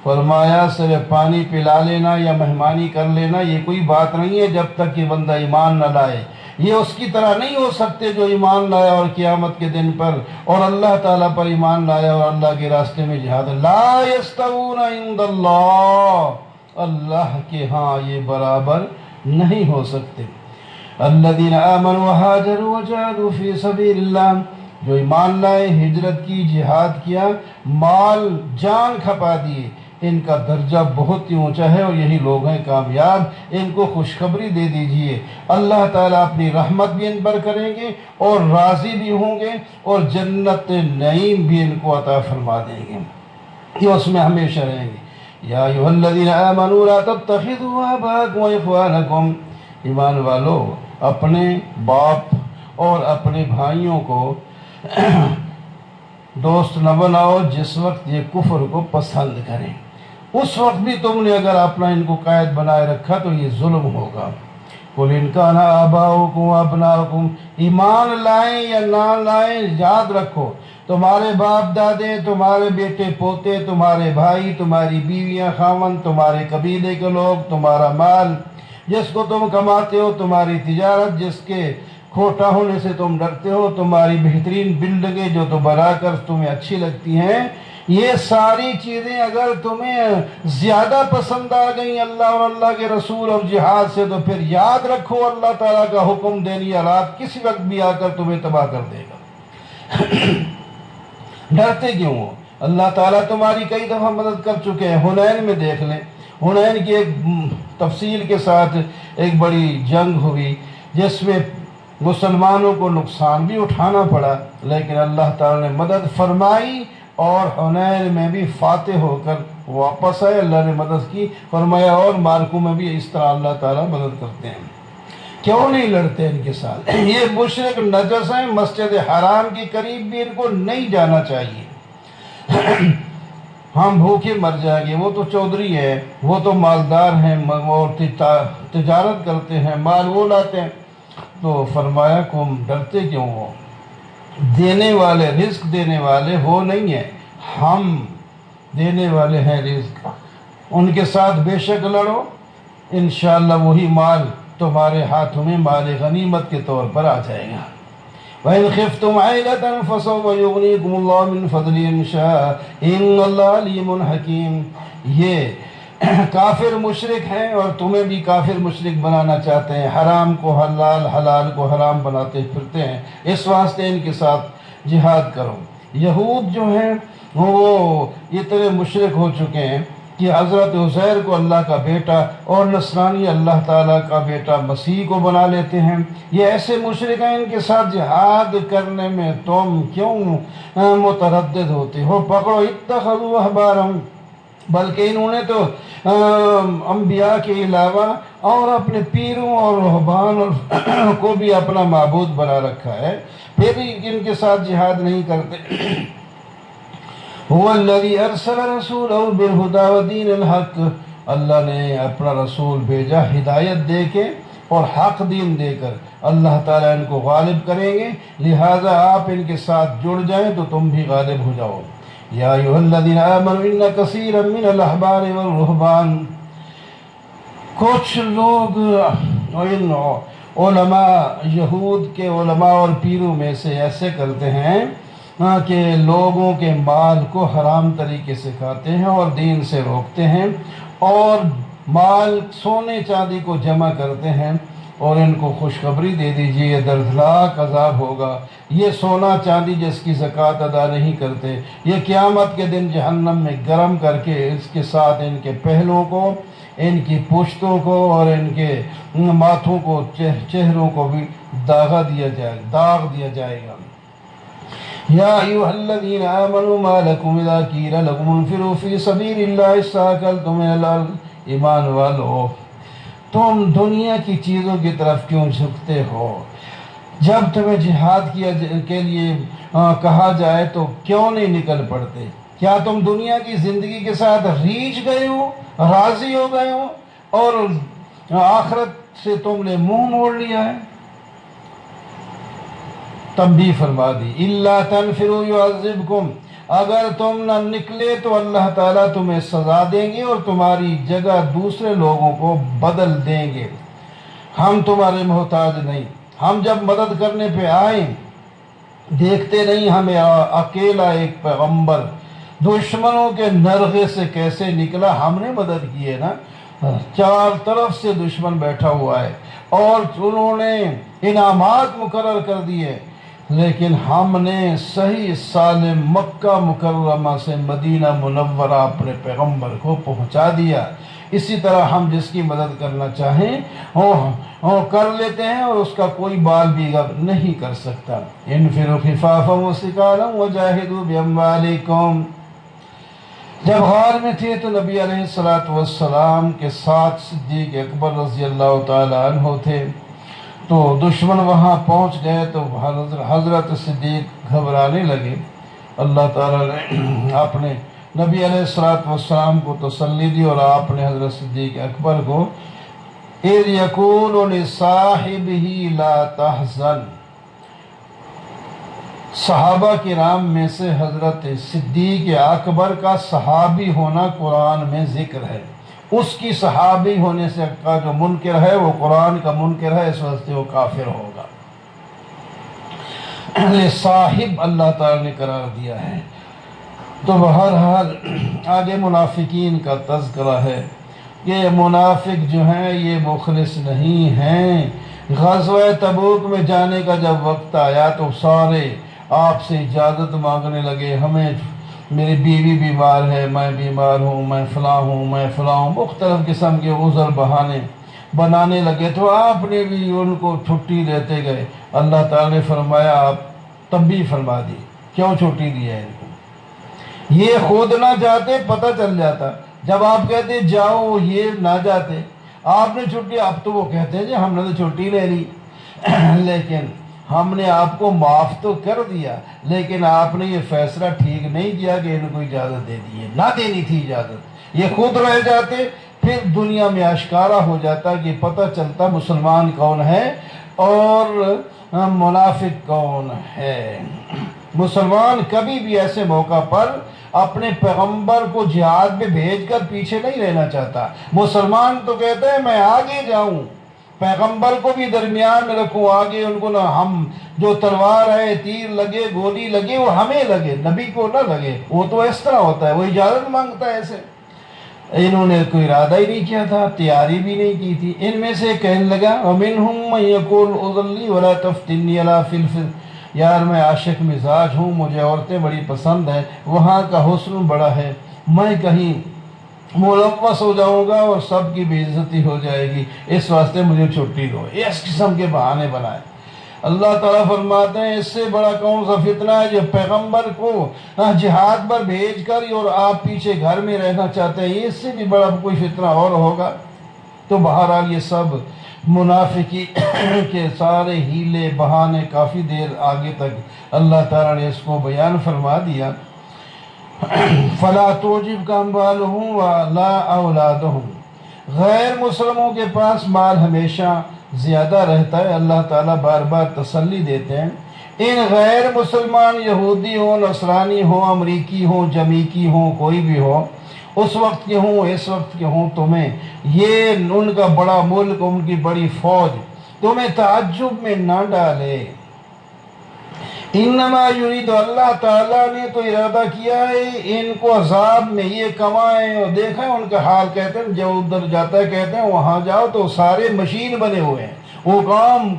فرمایا صرف پانی پلا لینا یا مہمانی کر لینا یہ کوئی بات نہیں ہے جب تک کہ بندہ ایمان نہ لائے۔ یہ اس کی طرح نہیں ہو سکتے جو ایمان لایا اور قیامت کے دن پر اور اللہ تعالیٰ پر ایمان لایا اور اللہ کے راستے میں جہاد۔ لا یستوون عند اللہ، اللہ کے ہاں یہ برابر نہیں ہو سکتے۔ الذین آمنوا وہاجروا وجاہدوا فی سبیل اللہ، جو ایمان لائے، ہجرت کی، جہاد کیا، مال جان کھپا دیے، ان کا درجہ بہت ہی اونچا ہے اور یہی لوگ ہیں کامیاب۔ ان کو خوشخبری دے دیجئے، اللہ تعالیٰ اپنی رحمت بھی ان پر کریں گے اور راضی بھی ہوں گے، اور جنت نعیم بھی ان کو عطا فرما دیں گے، یہ اس میں ہمیشہ رہیں گے۔ یا ایھا الذین آمنوا لا تتخذوا آباءکم واخوانکم، ایمان والو اپنے باپ اور اپنے بھائیوں کو دوست نہ بناؤ جس وقت یہ کفر کو پسند کریں، اس وقت بھی تم نے اگر اپنا ان کو قائد بنائے رکھا تو یہ ظلم ہوگا۔ قُلْ إِنْ كَانَ آبَاؤُكُمْ وَأَبْنَاؤُكُمْ، ایمان لائیں یا نہ لائیں یاد رکھو تمہارے باپ دادے، تمہارے بیٹے پوتے، تمہارے بھائی، تمہاری بیویاں خاوند، تمہارے قبیلے کے لوگ، تمہارا مال جس کو تم کماتے ہو، تمہاری تجارت جس کے کھوٹا ہونے سے تم ڈرتے ہو، تمہاری بہترین بلڈنگیں جو تو بنا کر تمہیں اچھی لگتی ہیں، یہ ساری چیزیں اگر تمہیں زیادہ پسند آ گئیں اللہ اور اللہ کے رسول اور جہاد سے، تو پھر یاد رکھو اللہ تعالیٰ کا حکم دینی رات کسی وقت بھی آ کر تمہیں تباہ کر دے گا۔ ڈرتے کیوں ہو؟ اللہ تعالیٰ تمہاری کئی دفعہ مدد کر چکے ہیں۔ حنین میں دیکھ لیں، حنین کی ایک تفصیل کے ساتھ ایک بڑی جنگ ہوئی جس میں مسلمانوں کو نقصان بھی اٹھانا پڑا، لیکن اللہ تعالیٰ نے مدد فرمائی اور حنین میں بھی فاتح ہو کر واپس آئے، اللہ نے مدد کی۔ فرمایا اور مارکوں میں بھی اس طرح اللہ تعالیٰ مدد کرتے ہیں۔ کیوں نہیں لڑتے ان کے ساتھ؟ یہ مشرک نجس ہیں، مسجد حرام کے قریب بھی ان کو نہیں جانا چاہیے۔ ہم بھوکے مر جائیں گے، وہ تو چودھری ہے، وہ تو مالدار ہیں اور تجارت کرتے ہیں، مال وہ لاتے ہیں۔ تو فرمایا تم ڈرتے کیوں ہو؟ دینے والے، رزق دینے والے وہ نہیں ہیں، ہم دینے والے ہیں رزق۔ ان کے ساتھ بے شک لڑو، انشاءاللہ وہی مال تمہارے ہاتھوں میں مال غنیمت کے طور پر آ جائے گا۔ وَإِنْ خِفْتُمْ عَيْلَةً فَسَوْفَ يُغْنِيكُمُ اللَّهُ مِنْ فَضْلِهِ إِنْ شَاءَ إِنَّ اللَّهَ عَلِيمٌ حَكِيمٌ۔ یہ کافر مشرک ہیں اور تمہیں بھی کافر مشرک بنانا چاہتے ہیں، حرام کو حلال، حلال کو حرام بناتے پھرتے ہیں، اس واسطے ان کے ساتھ جہاد کرو۔ یہود جو ہیں وہ اتنے مشرک ہو چکے ہیں کہ حضرت عزیر کو اللہ کا بیٹا اور نصرانی اللہ تعالیٰ کا بیٹا مسیح کو بنا لیتے ہیں۔ یہ ایسے مشرک ہیں، ان کے ساتھ جہاد کرنے میں تم کیوں متردد ہوتے ہو؟ پکڑو، اتخذوا احبارهم، بلکہ انہوں نے تو انبیاء کے علاوہ اور اپنے پیروں اور رہبان کو بھی اپنا معبود بنا رکھا ہے، پھر بھی ان کے ساتھ جہاد نہیں کرتے۔ هو الذي ارسل رسوله بالهدى ودين الحق، اللہ نے اپنا رسول بھیجا ہدایت دے کے اور حق دین دے کر۔ اللہ تعالیٰ ان کو غالب کریں گے، لہٰذا آپ ان کے ساتھ جڑ جائیں تو تم بھی غالب ہو جاؤ۔ یا ایھا الذین آمنوا ان کثیرا من الاحبار والرہبان، کچھ لوگ ان علماء، یہود کے علماء اور پیروں میں سے ایسے کرتے ہیں کہ لوگوں کے مال کو حرام طریقے سے کھاتے ہیں اور دین سے روکتے ہیں، اور مال سونے چاندی کو جمع کرتے ہیں اور ان کو خوشخبری دے دیجیے یہ دردناک عذاب ہوگا۔ یہ سونا چاندی جس کی زکوٰۃ ادا نہیں کرتے، یہ قیامت کے دن جہنم میں گرم کر کے اس کے ساتھ ان کے پہلوؤں کو، ان کی پشتوں کو اور ان کے ماتھوں کو، چہروں کو بھی داغ دیا جائے گا۔ یا ایھا الذین آمنوا ما لکم اذا قیل لکم انفروا فی سبیل اللہ اثاقلتم الی الارض، ایمان والو تم دنیا کی چیزوں کی طرف کیوں جھکتے ہو؟ جب تمہیں جہاد کے لیے کہا جائے تو کیوں نہیں نکل پڑتے؟ کیا تم دنیا کی زندگی کے ساتھ ریچھ گئے ہو، راضی ہو گئے ہو اور آخرت سے تم نے منہ موڑ لیا ہے؟ تنبیہ فرما دی، الا تنفروا يعذبكم، اگر تم نہ نکلے تو اللہ تعالیٰ تمہیں سزا دیں گے اور تمہاری جگہ دوسرے لوگوں کو بدل دیں گے۔ ہم تمہارے محتاج نہیں، ہم جب مدد کرنے پہ آئیں دیکھتے نہیں ہمیں اکیلا ایک پیغمبر دشمنوں کے نرغے سے کیسے نکلا، ہم نے مدد کی ہے نا، چار طرف سے دشمن بیٹھا ہوا ہے اور انہوں نے انعامات مقرر کر دیے، لیکن ہم نے صحیح سالم مکہ مکرمہ سے مدینہ منورہ اپنے پیغمبر کو پہنچا دیا۔ اسی طرح ہم جس کی مدد کرنا چاہیں وہ کر لیتے ہیں اور اس کا کوئی بال بھی نہیں کر سکتا۔ انفروا خفافا وثقالا وجاہدوا باموالکم، جب غار میں تھے تو نبی علیہ السلام کے ساتھ صدیق اکبر رضی اللہ تعالی عنہ تھے، تو دشمن وہاں پہنچ گئے تو حضرت صدیق گھبرانے لگے۔ اللہ تعالیٰ نے اپنے نبی علیہ السلام کو تسلی دی اور آپ نے حضرت صدیق اکبر کو اذ یقول لصاحبہ لا تحزن، صحابہ کرام میں سے حضرت صدیق اکبر کا صحابی ہونا قرآن میں ذکر ہے، اس کی صحابی ہونے سے کا جو منکر ہے وہ قرآن کا منکر ہے، اس واسطے وہ کافر ہوگا۔ صاحب اللہ تعالی نے قرار دیا ہے۔ تو بہرحال آگے منافقین کا تذکرہ ہے کہ منافق جو ہیں یہ مخلص نہیں ہیں۔ غزوہ تبوک میں جانے کا جب وقت آیا تو سارے آپ سے اجازت مانگنے لگے، ہمیں میری بیوی بیمار ہے، میں بیمار ہوں، میں فلاں ہوں، میں فلاں ہوں، مختلف قسم کے عذر بہانے بنانے لگے، تو آپ نے بھی ان کو چھٹی دیتے گئے۔ اللہ تعالیٰ نے فرمایا، آپ تنبیہ فرما دی، کیوں چھٹی دی ہے ان کو؟ یہ خود نہ جاتے پتہ چل جاتا، جب آپ کہتے جاؤ یہ نہ جاتے، آپ نے چھٹی، اب تو وہ کہتے ہیں جی ہم نے تو چھٹی لے لی، لیکن ہم نے آپ کو معاف تو کر دیا لیکن آپ نے یہ فیصلہ ٹھیک نہیں کیا کہ ان کو اجازت دے دی ہے، نہ دینی تھی اجازت، یہ خود رہ جاتے، پھر دنیا میں آشکارا ہو جاتا کہ پتہ چلتا مسلمان کون ہے اور منافق کون ہے۔ مسلمان کبھی بھی ایسے موقع پر اپنے پیغمبر کو جہاد میں بھیج کر پیچھے نہیں رہنا چاہتا، مسلمان تو کہتا ہے میں آگے جاؤں، پیغمبر کو بھی درمیان میں رکھوں، آگے ان کو نہ، ہم جو تلوار ہے، تیر لگے، گولی لگے، وہ ہمیں لگے، نبی کو نہ لگے۔ وہ تو اس طرح ہوتا ہے، وہ اجازت مانگتا ہے ایسے۔ انہوں نے کوئی ارادہ ہی نہیں کیا تھا، تیاری بھی نہیں کی تھی۔ ان میں سے کہنے لگا وَمِنْهُمْ مَنْ يَقُولُ اُذِّنْ لِي وَلَا تَفْتِنِّي عَلَىٰ فِي الْفِلْمِ، یار میں عاشق مزاج ہوں، مجھے عورتیں بڑی پسند ہیں، وہاں کا حسن بڑا ہے، میں کہیں ملوث ہو جاؤں گا اور سب کی بے عزتی ہو جائے گی، اس واسطے مجھے چھٹی دو۔ اس قسم کے بہانے بنائے۔ اللہ تعالیٰ فرماتے ہیں اس سے بڑا کون سا فتنہ ہے جو پیغمبر کو جہاد پر بھیج کر اور آپ پیچھے گھر میں رہنا چاہتے ہیں، اس سے بھی بڑا کوئی فتنہ اور ہوگا۔ تو بہرحال یہ سب منافقی کے سارے ہیلے بہانے کافی دیر آگے تک اللہ تعالیٰ نے اس کو بیان فرما دیا۔ فَلَا تُعْجِبْكَ أَمْوَالُهُمْ وَلَا أَوْلَادُهُمْ، غیر مسلموں کے پاس مال ہمیشہ زیادہ رہتا ہے، اللہ تعالیٰ بار بار تسلی دیتے ہیں۔ ان غیر مسلمان یہودی ہوں، نصرانی ہوں، امریکی ہوں، جمیکی ہوں، کوئی بھی ہو، اس وقت کے ہوں، اس وقت کے ہوں، تمہیں یہ ان کا بڑا ملک، ان کی بڑی فوج تمہیں تعجب میں نہ ڈالے۔ انما یرید، اللہ تعالیٰ نے تو ارادہ کیا ہے ان کو عذاب میں یہ کمائیں، اور دیکھیں ان کا حال، کہتے ہیں جو ادھر جاتا ہے کہتے ہیں وہاں جاؤ تو سارے مشین بنے ہوئے ہیں، وہ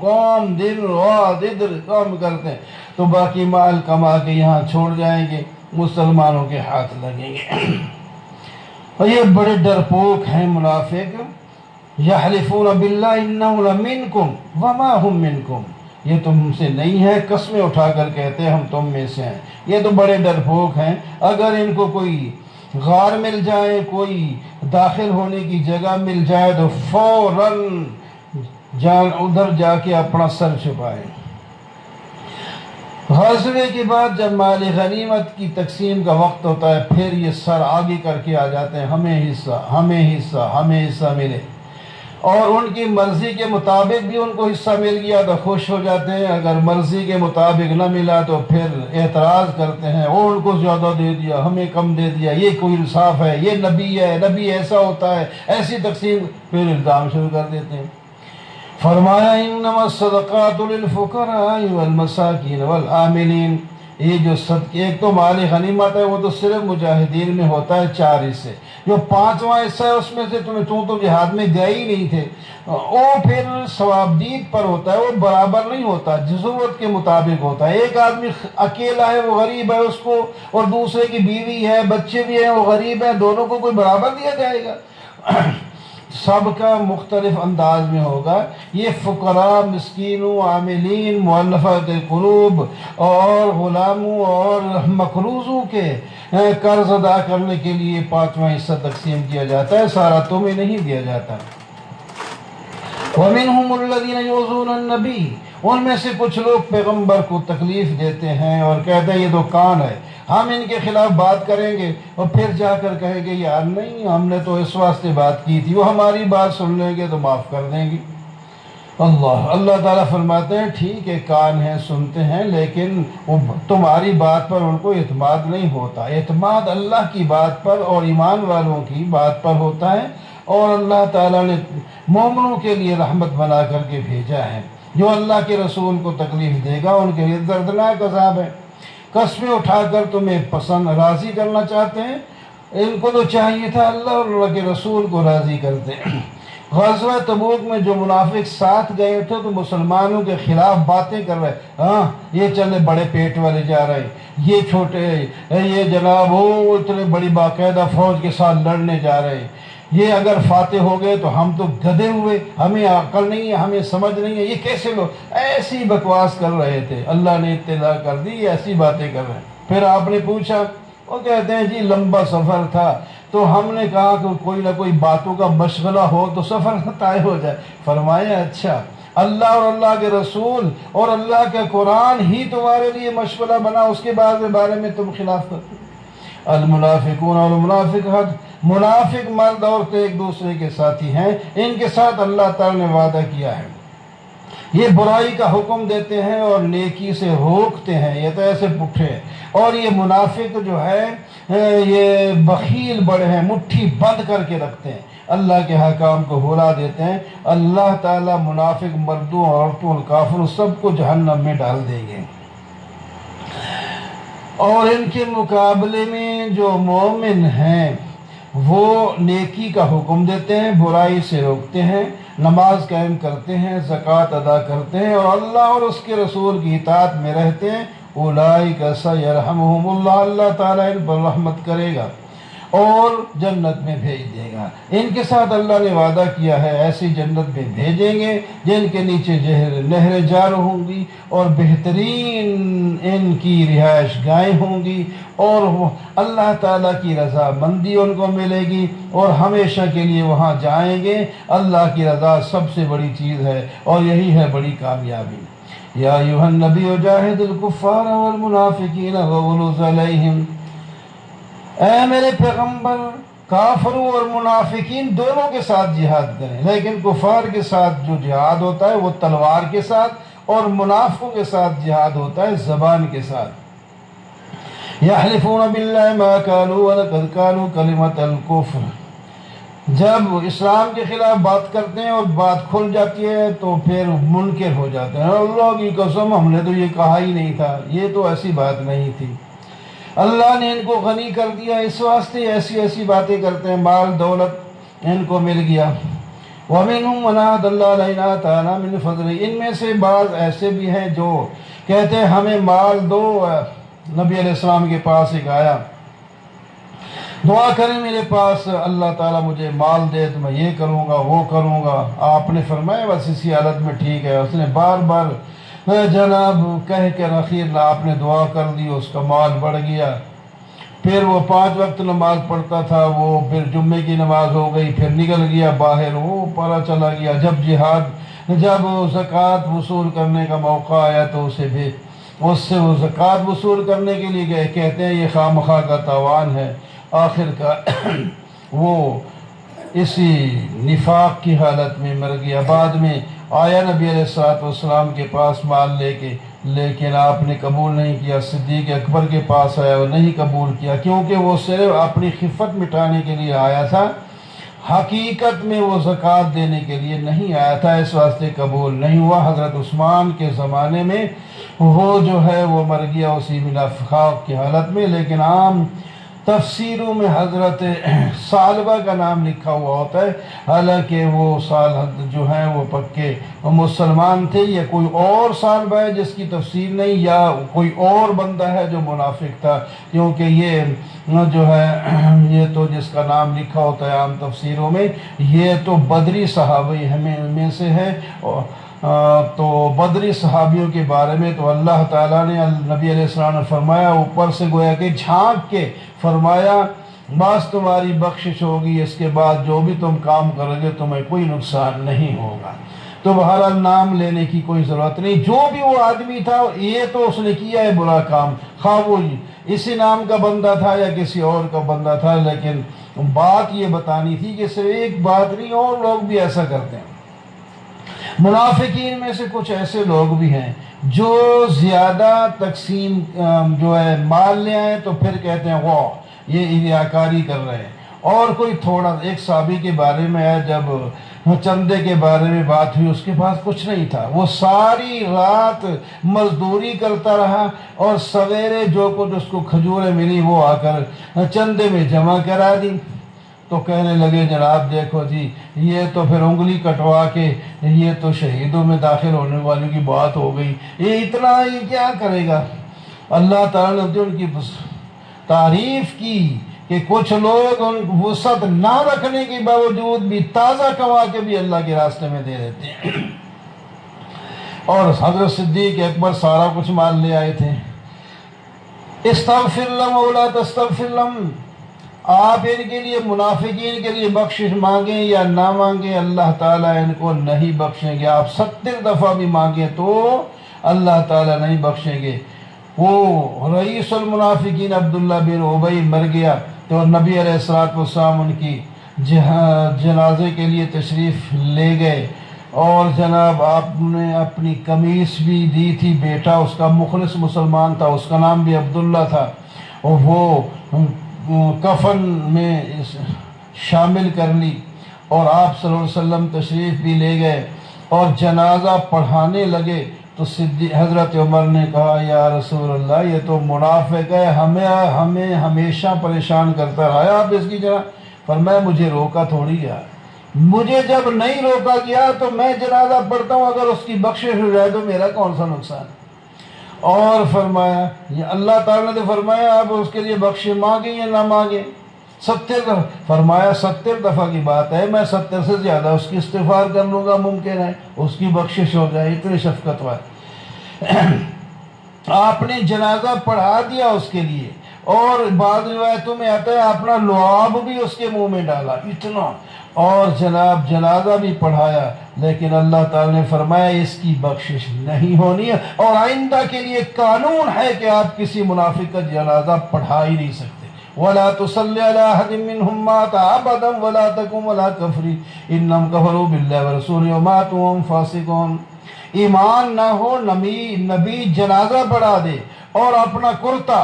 کام دن رات ادھر کام کرتے ہیں، تو باقی مال کما کے یہاں چھوڑ جائیں گے، مسلمانوں کے ہاتھ لگیں گے۔ اور یہ بڑے ڈرپوک ہیں منافق، یحلفون باللہ انہم لمنکم وما ہم منکم، یہ تم سے نہیں ہے، قسمیں اٹھا کر کہتے ہیں ہم تم میں سے ہیں۔ یہ تو بڑے ڈرپوک ہیں، اگر ان کو کوئی غار مل جائے، کوئی داخل ہونے کی جگہ مل جائے تو فوراً جان ادھر جا کے اپنا سر چھپائیں۔ غزوے کے بعد جب مال غنیمت کی تقسیم کا وقت ہوتا ہے، پھر یہ سر آگے کر کے آ جاتے ہیں، ہمیں حصہ، ہمیں حصہ، ہمیں حصہ ملے، اور ان کی مرضی کے مطابق بھی ان کو حصہ مل گیا تو خوش ہو جاتے ہیں، اگر مرضی کے مطابق نہ ملا تو پھر اعتراض کرتے ہیں، وہ ان کو زیادہ دے دیا، ہمیں کم دے دیا، یہ کوئی انصاف ہے، یہ نبی ہے، نبی ایسا ہوتا ہے، ایسی تقسیم، پھر الزام شروع کر دیتے ہیں۔ فرمایا انما الصدقات للفقراء والمساکین والعاملین، یہ جو صدقے، ایک تو مال غنیمت ہے وہ تو صرف مجاہدین میں ہوتا ہے 4 حصے، جو 5واں حصہ ہے اس میں سے تم جہاد میں گئے ہی نہیں تھے، وہ پھر ثوابدید پر ہوتا ہے، وہ برابر نہیں ہوتا، ضرورت کے مطابق ہوتا ہے۔ ایک آدمی اکیلا ہے، وہ غریب ہے، اس کو، اور دوسرے کی بیوی ہے، بچے بھی ہیں، وہ غریب ہیں، دونوں کو کوئی برابر دیا جائے گا؟ سب کا مختلف انداز میں ہوگا۔ یہ فقراء، مسکینوں، عاملین، مؤلفۃ قلوب اور غلاموں اور مقروضوں کے قرض ادا کرنے کے لیے 5واں حصہ تقسیم کیا جاتا ہے، سارا تمہیں نہیں دیا جاتا۔ وَمِنْهُمُ الَّذِينَ يُؤْذُونَ النَّبِيَّ، ان میں سے کچھ لوگ پیغمبر کو تکلیف دیتے ہیں اور کہتے ہیں یہ تو کان ہے، ہم ان کے خلاف بات کریں گے، اور پھر جا کر کہیں گے یار نہیں، ہم نے تو اس واسطے بات کی تھی، وہ ہماری بات سن لیں گے تو معاف کر دیں گے۔ اللہ تعالیٰ فرماتے ہیں ٹھیک ہے، کان ہیں، سنتے ہیں، لیکن تمہاری بات پر ان کو اعتماد نہیں ہوتا، اعتماد اللہ کی بات پر اور ایمان والوں کی بات پر ہوتا ہے، اور اللہ تعالیٰ نے مومنوں کے لیے رحمت بنا کر کے بھیجا ہے۔ جو اللہ کے رسول کو تکلیف دے گا ان کے لیے دردناک عذاب ہے۔ قسمیں اٹھا کر تمہیں پسند راضی کرنا چاہتے ہیں، ان کو تو چاہیے تھا اللہ اور اللہ کے رسول کو راضی کرتے۔ غزوہ تبوک میں جو منافق ساتھ گئے تھے تو مسلمانوں کے خلاف باتیں کر رہے، ہاں یہ چلے بڑے پیٹ والے جا رہے، یہ چھوٹے، یہ جناب وہ اتنے بڑی باقاعدہ فوج کے ساتھ لڑنے جا رہے، یہ اگر فاتح ہو گئے تو ہم تو گدھے ہوئے، ہمیں عقل نہیں ہے، ہمیں سمجھ نہیں ہے، یہ کیسے لوگ ایسی بکواس کر رہے تھے۔ اللہ نے اطلاع کر دی یہ ایسی باتیں کر رہے ہیں۔ پھر آپ نے پوچھا، وہ کہتے ہیں جی لمبا سفر تھا، تو ہم نے کہا کہ کوئی نہ کوئی باتوں کا مشغلہ ہو تو سفر طے ہو جائے۔ فرمایا اچھا، اللہ اور اللہ کے رسول اور اللہ کا قرآن ہی تمہارے لیے مشغلہ بنا، اس کے بارے میں تم خلاف کرتے ہو۔ المنافقون اور منافق مرد عورتیں ایک دوسرے کے ساتھی ہیں، ان کے ساتھ اللہ تعالی نے وعدہ کیا ہے، یہ برائی کا حکم دیتے ہیں اور نیکی سے روکتے ہیں، یہ تو ایسے پٹھے ہیں۔ اور یہ منافق جو ہے یہ بخیل بڑے ہیں، مٹھی بند کر کے رکھتے ہیں، اللہ کے حکام کو بھلا دیتے ہیں۔ اللہ تعالیٰ منافق مردوں عورتوں اور کافروں سب کو جہنم میں ڈال دیں گے۔ اور ان کے مقابلے میں جو مومن ہیں وہ نیکی کا حکم دیتے ہیں، برائی سے روکتے ہیں، نماز قائم کرتے ہیں، زکوٰۃ ادا کرتے ہیں اور اللہ اور اس کے رسول کی اطاعت میں رہتے ہیں۔ اولئک سیرحمہم اللہ، اللہ تعالیٰ ان پر رحمت کرے گا اور جنت میں بھیج دے گا۔ ان کے ساتھ اللہ نے وعدہ کیا ہے ایسی جنت میں بھیجیں گے جن کے نیچے نہریں جاری ہوں گی اور بہترین ان کی رہائش گاہیں ہوں گی، اور اللہ تعالیٰ کی رضا مندی ان کو ملے گی اور ہمیشہ کے لیے وہاں جائیں گے۔ اللہ کی رضا سب سے بڑی چیز ہے اور یہی ہے بڑی کامیابی۔ یا ایھا النبی جاہد الکفار والمنافقین واغلظ علیہم، اے میرے پیغمبر کافروں اور منافقین دونوں کے ساتھ جہاد کریں، لیکن کفار کے ساتھ جو جہاد ہوتا ہے وہ تلوار کے ساتھ اور منافقوں کے ساتھ جہاد ہوتا ہے زبان کے ساتھ۔ یحلفون باللہ ما قالوا ولقد قالوا کلمۃ الکفر، جب اسلام کے خلاف بات کرتے ہیں اور بات کھل جاتی ہے تو پھر منکر ہو جاتے ہیں، اللہ کی قسم ہم نے تو یہ کہا ہی نہیں تھا، یہ تو ایسی بات نہیں تھی، اللہ نے ان کو غنی کر دیا اس واسطے ایسی ایسی باتیں کرتے ہیں، مال دولت ان کو مل گیا۔ وَمِنْهُمْ مَنْ عَاهَدَ اللَّهُ عَلَيْنَا آتَانَا مِنْ فَضْلِهِ، ان میں سے بعض ایسے بھی ہیں جو کہتے ہیں ہمیں مال دو۔ نبی علیہ السلام کے پاس ایک آیا، دعا کریں میرے پاس اللہ تعالیٰ مجھے مال دے تو میں یہ کروں گا وہ کروں گا۔ آپ نے فرمایا بس اسی حالت میں ٹھیک ہے۔ اس نے بار بار جناب کہہ کر اخیر آپ نے دعا کر دی، اس کا مال بڑھ گیا۔ پھر وہ 5 وقت نماز پڑھتا تھا، وہ پھر جمعے کی نماز ہو گئی، پھر نکل گیا باہر، وہ پارا چلا گیا۔ جب زکوٰۃ وصول کرنے کا موقع آیا تو اس سے وہ زکوٰۃ وصول کرنے کے لیے گئے، کہتے ہیں یہ خواہ مخواہ کا تاوان ہے۔ آخر کا وہ اسی نفاق کی حالت میں مر گیا۔ بعد میں آیا نبی علیہ السلام کے پاس مال لے کے، لیکن آپ نے قبول نہیں کیا۔ صدیق اکبر کے پاس آیا، وہ نہیں قبول کیا، کیونکہ وہ صرف اپنی خفت مٹانے کے لیے آیا تھا، حقیقت میں وہ زکوٰۃ دینے کے لیے نہیں آیا تھا، اس واسطے قبول نہیں ہوا۔ حضرت عثمان کے زمانے میں وہ جو ہے وہ مر گیا اسی منافقت کی حالت میں، لیکن عام تفسیروں میں حضرت ثعلبہ کا نام لکھا ہوا ہوتا ہے، حالانکہ وہ جو ہیں وہ پکے مسلمان تھے، یا کوئی اور ثعلبہ ہے جس کی تفسیر نہیں، یا کوئی اور بندہ ہے جو منافق تھا، کیونکہ یہ جو ہے یہ تو جس کا نام لکھا ہوتا ہے عام تفسیروں میں یہ تو بدری صحابی میں سے ہے۔ تو بدری صحابیوں کے بارے میں تو اللہ تعالیٰ نے نبی علیہ السلام نے فرمایا، اوپر سے گویا کہ جھانک کے فرمایا بس تمہاری بخشش ہوگی، اس کے بعد جو بھی تم کام کرو گے تمہیں کوئی نقصان نہیں ہوگا۔ تو بہرحال نام لینے کی کوئی ضرورت نہیں، جو بھی وہ آدمی تھا یہ تو اس نے کیا ہے برا کام، خواہ وہ اسی نام کا بندہ تھا یا کسی اور کا بندہ تھا، لیکن بات یہ بتانی تھی کہ صرف ایک بات نہیں، اور لوگ بھی ایسا کرتے ہیں۔ منافقین میں سے کچھ ایسے لوگ بھی ہیں جو زیادہ تقسیم جو ہے مال لے آئے تو پھر کہتے ہیں واہ یہ ریاکاری کر رہے ہیں، اور کوئی تھوڑا، ایک صحابی کے بارے میں ہے جب چندے کے بارے میں بات ہوئی، اس کے پاس کچھ نہیں تھا، وہ ساری رات مزدوری کرتا رہا اور سویرے جو کچھ اس کو کھجوریں ملی وہ آ کر چندے میں جمع کرا دی۔ تو کہنے لگے جناب دیکھو جی یہ تو پھر انگلی کٹوا کے یہ تو شہیدوں میں داخل ہونے والوں کی بات ہو گئی، یہ اتنا ہی کیا کرے گا۔ اللہ تعالیٰ نے ان کی تعریف کی کہ کچھ لوگ وسعت نہ رکھنے کے باوجود بھی تازہ کما کے بھی اللہ کے راستے میں دے دیتے ہیں، اور حضرت صدیق اکبر سارا کچھ مال لے آئے تھے۔ استغفر لهم ولا تستغفر لهم، آپ ان کے لیے منافقین کے لیے بخشش مانگیں یا نہ مانگیں اللہ تعالیٰ ان کو نہیں بخشیں گے۔ آپ 70 دفعہ بھی مانگیں تو اللہ تعالیٰ نہیں بخشیں گے۔ وہ رئیس المنافقین عبداللہ بن ابی مر گیا تو نبی علیہ الصلوۃ والسلام ان کی جنازے کے لیے تشریف لے گئے، اور جناب آپ نے اپنی قمیص بھی دی تھی، بیٹا اس کا مخلص مسلمان تھا، اس کا نام بھی عبداللہ تھا، اور وہ کفن میں شامل کر لی، اور آپ صلی اللہ علیہ وسلم تشریف بھی لے گئے اور جنازہ پڑھانے لگے تو حضرت عمر نے کہا یا رسول اللہ یہ تو منافق ہے، ہمیں ہمیشہ پریشان کرتا رہا، آپ اس کی فرمایا مجھے روکا تھوڑی گیا، مجھے جب نہیں روکا گیا تو میں جنازہ پڑھتا ہوں، اگر اس کی بخشش ہو جائے تو میرا کون سا نقصان ہے۔ اور فرمایا یہ اللہ تعالیٰ نے فرمایا آپ اس کے لیے بخش مانگیں یا نہ مانگیں، 70 دفعہ فرمایا 70 دفعہ کی بات ہے، میں 70 سے زیادہ اس کی استغفار کر لوں گا، ممکن ہے اس کی بخشش ہو جائے، اتنی شفقت والے۔ آپ نے جنازہ پڑھا دیا اس کے لیے، اور بعض روایتوں میں آتا ہے اپنا لعاب بھی اس کے منہ میں ڈالا، اتنا، اور جناب جنازہ بھی پڑھایا، لیکن اللہ تعالی نے فرمایا اس کی بخشش نہیں ہونی ہے، اور آئندہ کے لیے قانون ہے کہ آپ کسی منافق کا جنازہ پڑھا ہی نہیں سکتے۔ وَلَا تُصَلِّ عَلَىٰ أَحَدٍ مِّنْهُم مَّاتَ أَبَدًا وَلَا تَقُمْ عَلَىٰ قَبْرِهِ إِنَّهُمْ كَفَرُوا بِاللَّهِ وَرَسُولِهِ وَمَاتُوا وَهُمْ فَاسِقُونَ۔ ایمان نہ ہو نبی جنازہ پڑھا دے اور اپنا کرتا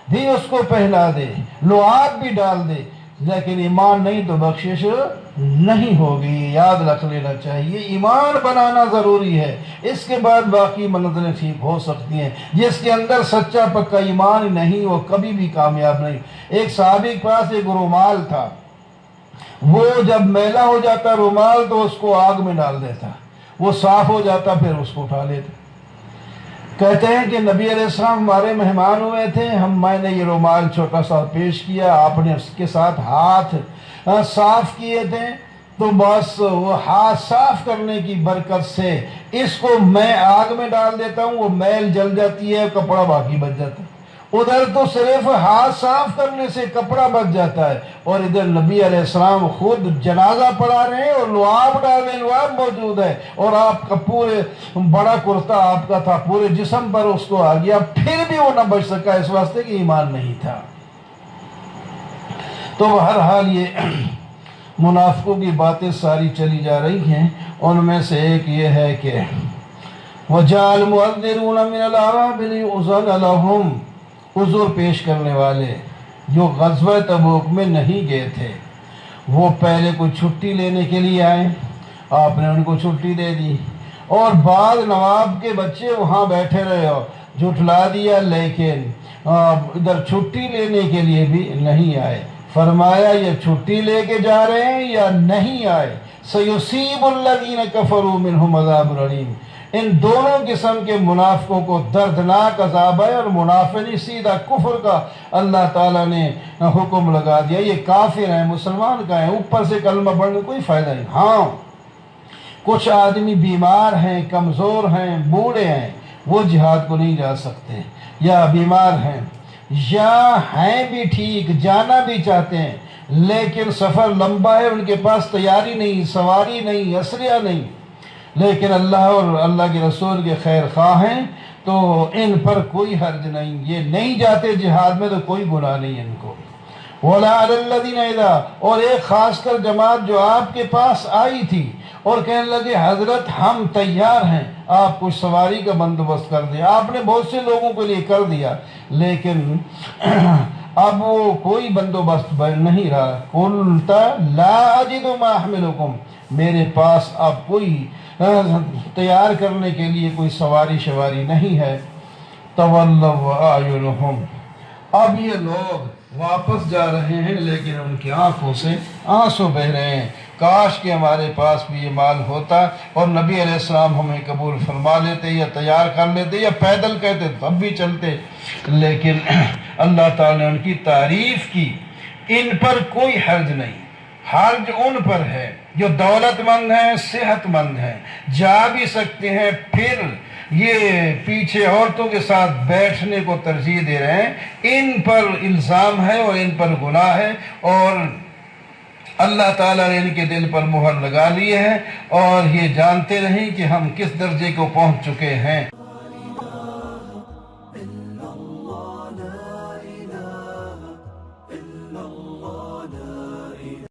بھی اس کو پہنا دے، لعاب بھی ڈال دے، لیکن ایمان نہیں تو بخشش نہیں ہوگی، یاد رکھ لینا چاہیے۔ ایمان بنانا ضروری ہے، اس کے بعد باقی منزلیں ٹھیک ہو سکتی ہیں۔ جس کے اندر سچا پکا ایمان نہیں وہ کبھی بھی کامیاب نہیں۔ ایک صحابی کے پاس ایک رومال تھا، وہ جب میلا ہو جاتا رومال تو اس کو آگ میں ڈال دیتا، وہ صاف ہو جاتا پھر اس کو اٹھا لیتا۔ کہتے ہیں کہ نبی علیہ السلام ہمارے مہمان ہوئے تھے، میں نے یہ رومال چھوٹا سا پیش کیا، آپ نے اس کے ساتھ ہاتھ صاف کیے تھے، تو بس وہ ہاتھ صاف کرنے کی برکت سے اس کو میں آگ میں ڈال دیتا ہوں، وہ میل جل جاتی ہے، کپڑا باقی بچ جاتا ہے۔ ادھر تو صرف ہاتھ صاف کرنے سے کپڑا بچ جاتا ہے، اور ادھر نبی علیہ السلام خود جنازہ پڑھا رہے ہیں اور لعاب ڈال رہے ہیں، لعاب موجود ہے، اور آپ کا پورے بڑا کرتا آپ کا تھا، پورے جسم پر اس کو آ گیا، پھر بھی وہ نہ بچ سکا، اس واسطے کہ ایمان نہیں تھا۔ تو بہرحال یہ منافقوں کی باتیں ساری چلی جا رہی ہیں، ان میں سے ایک یہ ہے کہ وَجَعَ الْمُعَذِّرُونَ مِنَ الْأَعْرَابِ لِيُؤْذَنَ لَهُمْ، عذر پیش کرنے والے جو غزوہ تبوک میں نہیں گئے تھے، وہ پہلے کوئی چھٹی لینے کے لیے آئے، آپ نے ان کو چھٹی دے دی، اور بعض نواب کے بچے وہاں بیٹھے رہے ہو، جھٹلا دیا، لیکن ادھر چھٹی لینے کے لیے بھی نہیں آئے۔ فرمایا یہ چھٹی لے کے جا رہے ہیں یا نہیں آئے، سَيُصِيبُ الَّذِينَ كَفَرُوا مِنْهُمْ عَذَابٌ أَلِيمٌ، ان دونوں قسم کے منافقوں کو دردناک عذاب ہے، اور منافقی سیدھا کفر کا اللہ تعالیٰ نے حکم لگا دیا، یہ کافر ہیں، مسلمان کا ہیں، اوپر سے کلمہ پڑھنے کوئی فائدہ نہیں۔ ہاں کچھ آدمی بیمار ہیں، کمزور ہیں، بوڑھے ہیں، وہ جہاد کو نہیں جا سکتے، یا بیمار ہیں، یا ہیں بھی ٹھیک جانا بھی چاہتے ہیں لیکن سفر لمبا ہے، ان کے پاس تیاری نہیں، سواری نہیں، اسلحہ نہیں، لیکن اللہ اور اللہ کے رسول کے خیر خواہ ہیں، تو ان پر کوئی حرج نہیں، یہ نہیں جاتے جہاد میں تو کوئی گناہ نہیں ان کو۔ وَلَا عَلَى الَّذِينَ إِذَا، اور ایک خاص کر جماعت جو آپ کے پاس آئی تھی اور کہنے لگے حضرت ہم تیار ہیں، آپ کچھ سواری کا بندوبست کر دیں، آپ نے بہت سے لوگوں کے لیے کر دیا، لیکن اب وہ کوئی بندوبست نہیں رہا۔ قُلْتَ لَا أَجِدُ مَا أَحْمِلُكُمْ، میرے پاس اب کوئی تیار کرنے کے لیے کوئی سواری شواری نہیں ہے۔ تَوَلَّوْا وَأَعْيُنُهُمْ، اب یہ لوگ واپس جا رہے ہیں لیکن ان کی آنکھوں سے آنسو بہ رہے ہیں، کاش کہ ہمارے پاس بھی یہ مال ہوتا اور نبی علیہ السلام ہمیں قبول فرما لیتے، یا تیار کر لیتے، یا پیدل کہتے تب بھی چلتے، لیکن اللہ تعالیٰ نے ان کی تعریف کی۔ ان پر کوئی حرج نہیں، حرج ان پر ہے جو دولت مند ہیں، صحت مند ہیں، جا بھی سکتے ہیں، پھر یہ پیچھے عورتوں کے ساتھ بیٹھنے کو ترجیح دے رہے ہیں، ان پر الزام ہے اور ان پر گناہ ہے، اور اللہ تعالیٰ نے ان کے دل پر مہر لگا لی ہے، اور یہ جانتے رہیں کہ ہم کس درجے کو پہنچ چکے ہیں۔